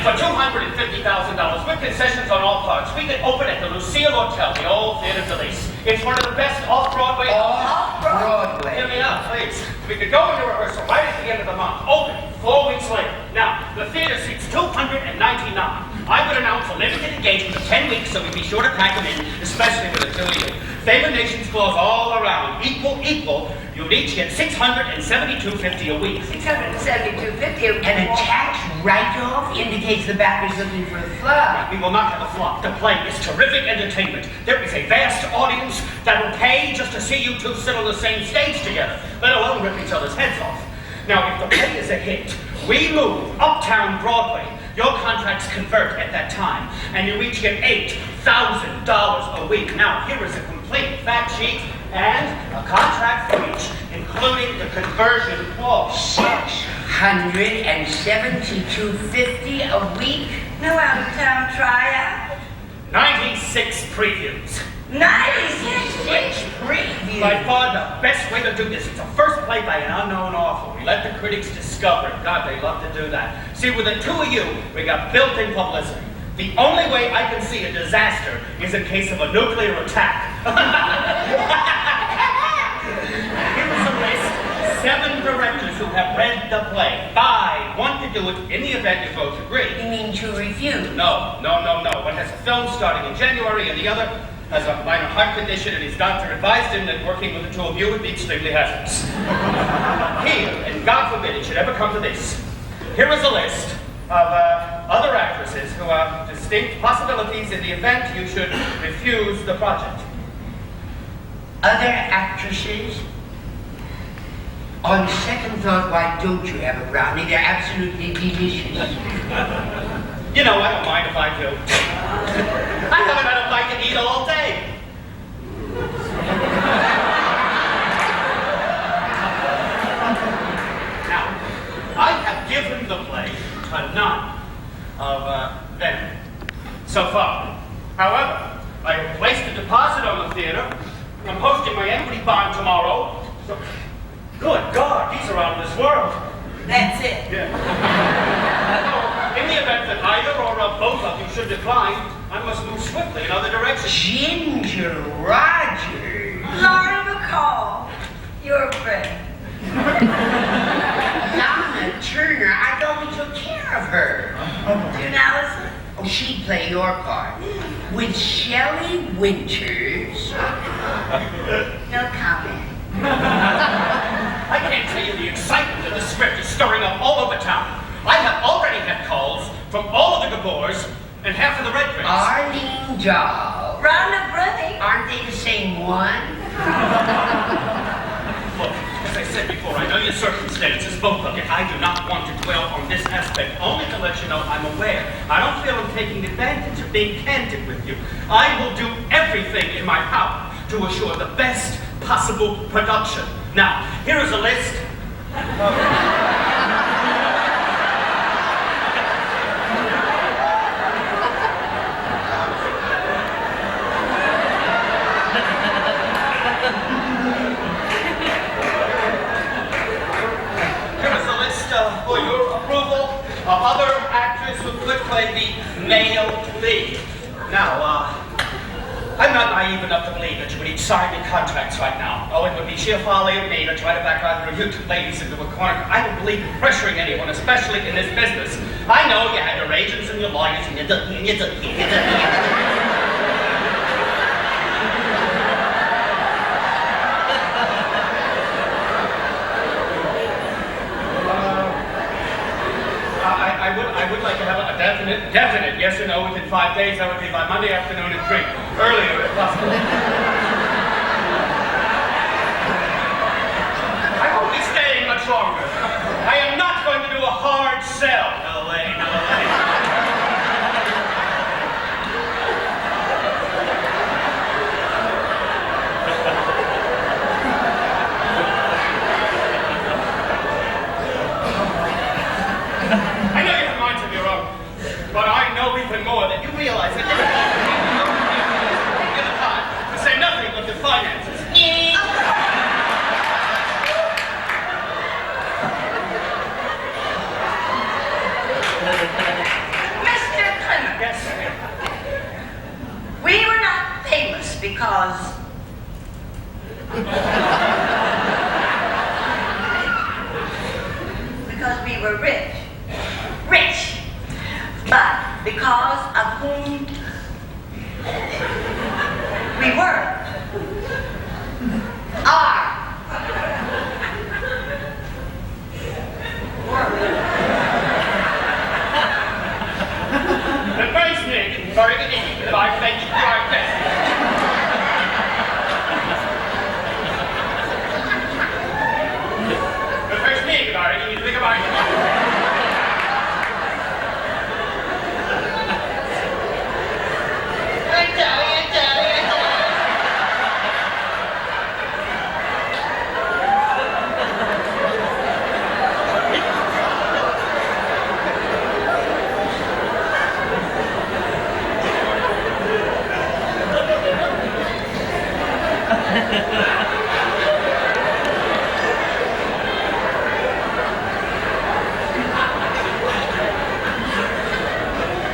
For $250,000 with concessions on all parts, we can open at the Lucille Hotel, the old Theatre de Lys. It's one of the best off-Broadway. Off-Broadway. Hear me out, please. We could go into rehearsal right at the end of the month. Open 4 weeks later. Now, the theater seats 299. I would announce a limited engagement of 10 weeks, so we'd be sure to pack them in, especially with the two of you. Favored nations clause all around. Equal. You'd each get $672.50 a week. $672.50, and a tax write-off indicates the backers looking for a flop. We will not have a flop. The play is terrific entertainment. There is a vast audience that will pay just to see you two sit on the same stage together, let alone rip each other's heads off. Now, if the play is a hit, we move uptown Broadway. Your contracts convert at that time, and you each get $8,000 a week. Now, here is a complete fact sheet and a contract for each, including the conversion clause. $672.50 a week? No out-of-town tryout? 96 previews. 96 previews. By far the best way to do this. It's a first play by an unknown author. We let the critics discover it. God, they love to do that. See, with the two of you, we got built-in publicity. The only way I can see a disaster is in case of a nuclear attack. Here's a list. 7 directors who have read the play. 5 want to do it in the event you both agree. You mean to refuse? No. One has a film starting in January, and the other has a minor heart condition, and his doctor advised him that working with the two of you would be extremely hazardous. Here, and God forbid it should ever come to this, here is a list of other actresses who are distinct possibilities in the event you should refuse the project. Other actresses? On second thought, why don't you have a brownie? They're absolutely delicious. You know, I don't mind if I do. I haven't had a bite to eat all day. Now, I have given the play to none of them so far. However, I have placed a deposit on the theater. I'm posting my equity bond tomorrow. So, good God, these are out of this world. That's it. Yeah. In the event that either or both of you should decline, I must move swiftly in other directions. Ginger Rogers. Laurie McCall, your friend. Donna Turner, I thought we took care of her. You now listen. Oh, she'd play your part. With Shelley Winters. No comment. I can't tell you the excitement of the script is stirring up all over town. I have already had calls from all of the Gabors and half of the Red Prince. Arlene Dahl. Rhonda Bruni. Aren't they the same one? Look, as I said before, I know your circumstances, both of you. I do not want to dwell on this aspect, only to let you know I'm aware. I don't feel I'm taking advantage of being candid with you. I will do everything in my power to assure the best possible production. Now, here is a list of... for your approval of other actors who could play the male lead. Now, I'm not naive enough to believe that you would each sign your contracts right now. Oh, it would be sheer folly of me to try to back either of you two ladies into a corner. I don't believe in pressuring anyone, especially in this business. I know you had your agents and your lawyers and I would like to have a definite yes or no within 5 days. That would be by Monday afternoon at 3. Earlier, if possible. I won't be staying much longer. I am not going to do a hard sell. No way, no way. finances. Mr. Clement, Yes. we were not famous because we were rich. Rich. But because of whom we were. Are. The first name, very good evening, that I thank you for our guest. The first name, Barry, you think about it.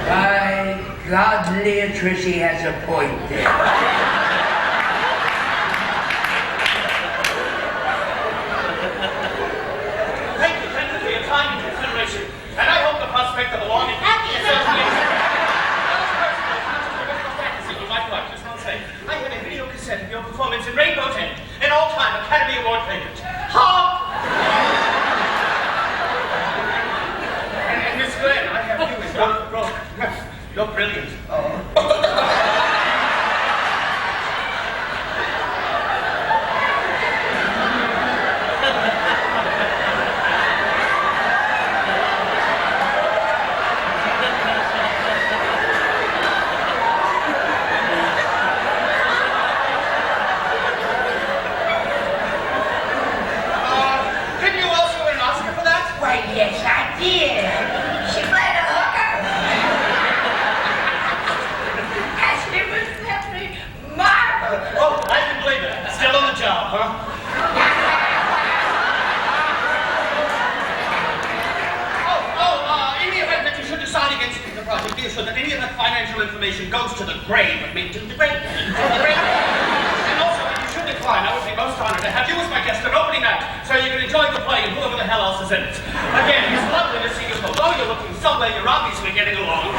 By God, Leah Trissy has a point there. Thank you for your time and consideration, and I hope the prospect of a long and happy association. You might like, just not say. I have a video cassette of your performance in Rainbow Tent, an all-time Academy Award favorite. Honk! And Miss Glenn, I have you as Rogue. You're brilliant. Didn't you also win an Oscar for that? Why, yes, I did. She played a hooker. And she was simply marvelous. Oh, I can believe it. Still on the job, huh? In the event that you should decide against the project, be assured that any of that financial information goes to the grave. I mean, to the grave. And also, if you should decline, I would be most honored to have you as my guest on opening night, so you can enjoy the play and whoever the hell else is in it. Again, it's lovely to see you. Although you're looking so well, you're obviously getting along.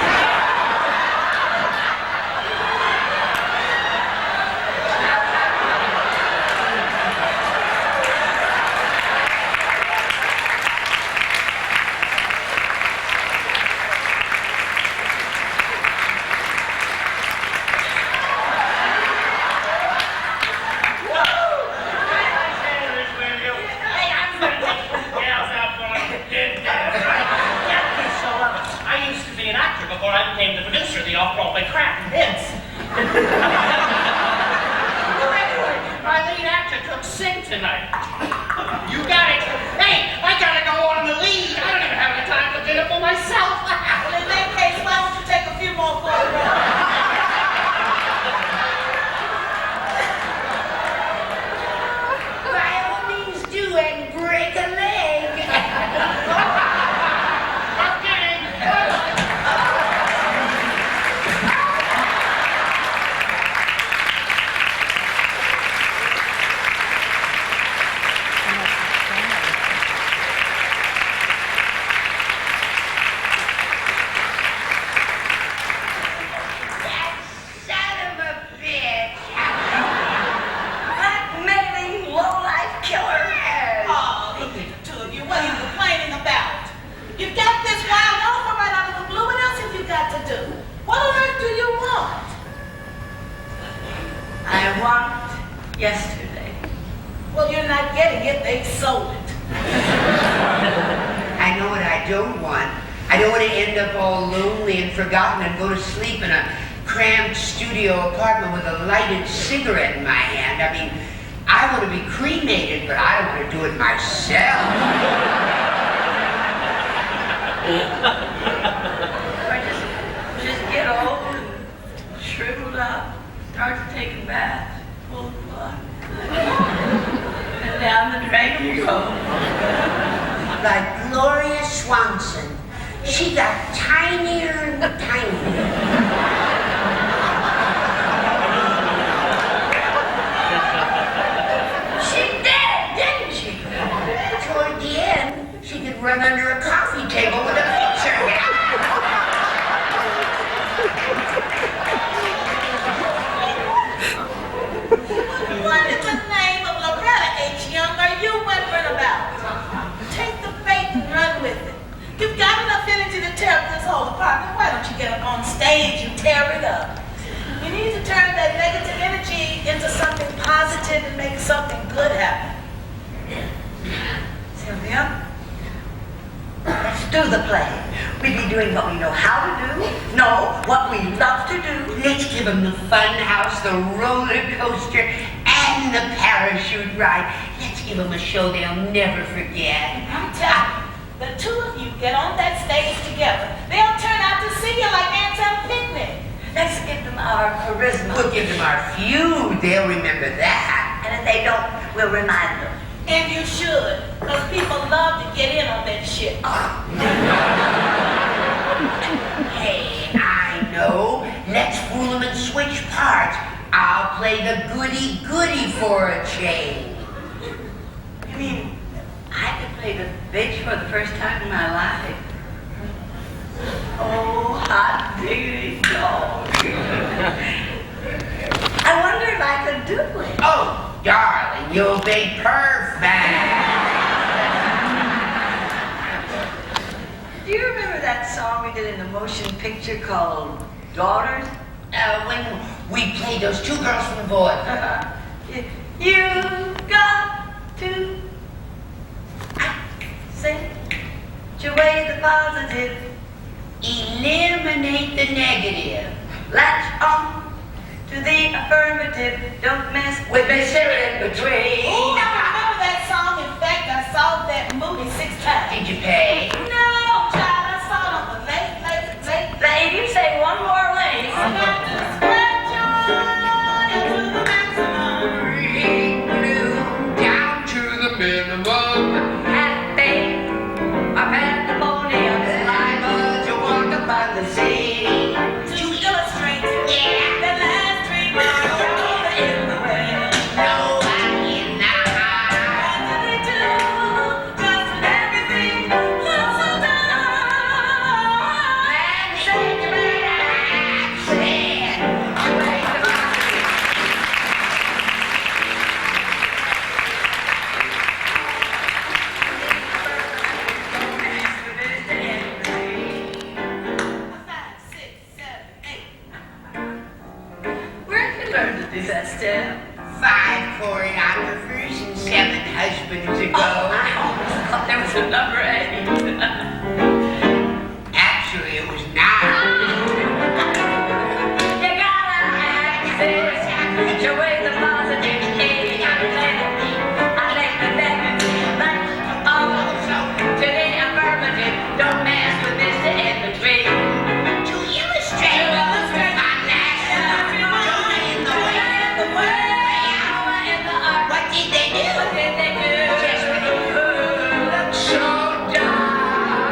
I used to be an actor before I became the producer of the off-Broadway crap hits. My lead actor took sick tonight. You got it. Hey, I gotta go on the lead. I don't even have the time for dinner for myself. Well, in that case, why don't you take a few more photographs? By all means do and break a leg. I'm kidding. That son of a bitch. Blackmailing low-life killer. Oh, look at the two of you. What are you complaining about? You got this wild offer right out of the blue. What else have you got to do? What on earth do you want? I want yesterday. Well, you're not getting it. They sold it. I know what I don't want. I don't want to end up all lonely and forgotten and go to sleep in a cramped studio apartment with a lighted cigarette in my hand. I mean, I want to be cremated, but I don't want to do it myself. Or just get old and shriveled up, start to take a bath. boulevard. And down the drain you go. Like Gloria Swanson. She got tinier and tinier. She did, didn't she? Toward the end, she could run under a coffee table with a picture. What in the name of Loretta H. Young are you whimpering about? Take the bait and run with it. You've got enough energy to tear up this whole apartment. Why don't you get up on stage and tear it up? You need to turn that negative energy into something positive and make something good happen. Sylvia, let's do the play. We be doing what we know how to do, what we love to do. Let's give them the fun house, the roller coaster, and the parachute ride. Let's give them a show they'll never forget. I'm telling you, the two of you get on that stage together. They'll turn out to see you like ants at a picnic. Let's give them our charisma. We'll give them our feud. They'll remember that. And if they don't, we'll remind them. And you should, because people love to get in on that shit. Hey, I know. Let's fool them and switch parts. I'll play the goody-goody for a change. You mean I could play the bitch for the first time in my life? Oh, hot diggity dog. I wonder if I could do it. Oh, darling, you'll be perfect. Do you remember that song we did in the motion picture called Daughters? When we played those two girls from the boy. You got to switch away the positive, Eliminate the negative. latch on to the affirmative. Don't mess With the in between. Ooh, I remember that song. In fact, I saw that movie 6 times. Did you pay? No, child, I saw it on the late. Now, if you say one more lane, I got to spread joy to the maximum. Bring blue down to the minimum. happy, a pandemonium, Saliva to walk upon the sea. To illustrate the last dream of in the well. Nobody in the house. What did we do? Just when everything looks so dark. And sing about accent. Away the positive. Five, 6, 7, 8. where did you learn to do that, Steph? 5 choreographers and 7 husbands ago. I almost thought there was a number 8. Actually, it was 9. You gotta access, switch away the positive, I let the negative, latch on to the affirmative. Don't mess with this in between. To illustrate my national joy in the way. What did they do? What did they do? Just when it looked so dark.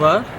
What?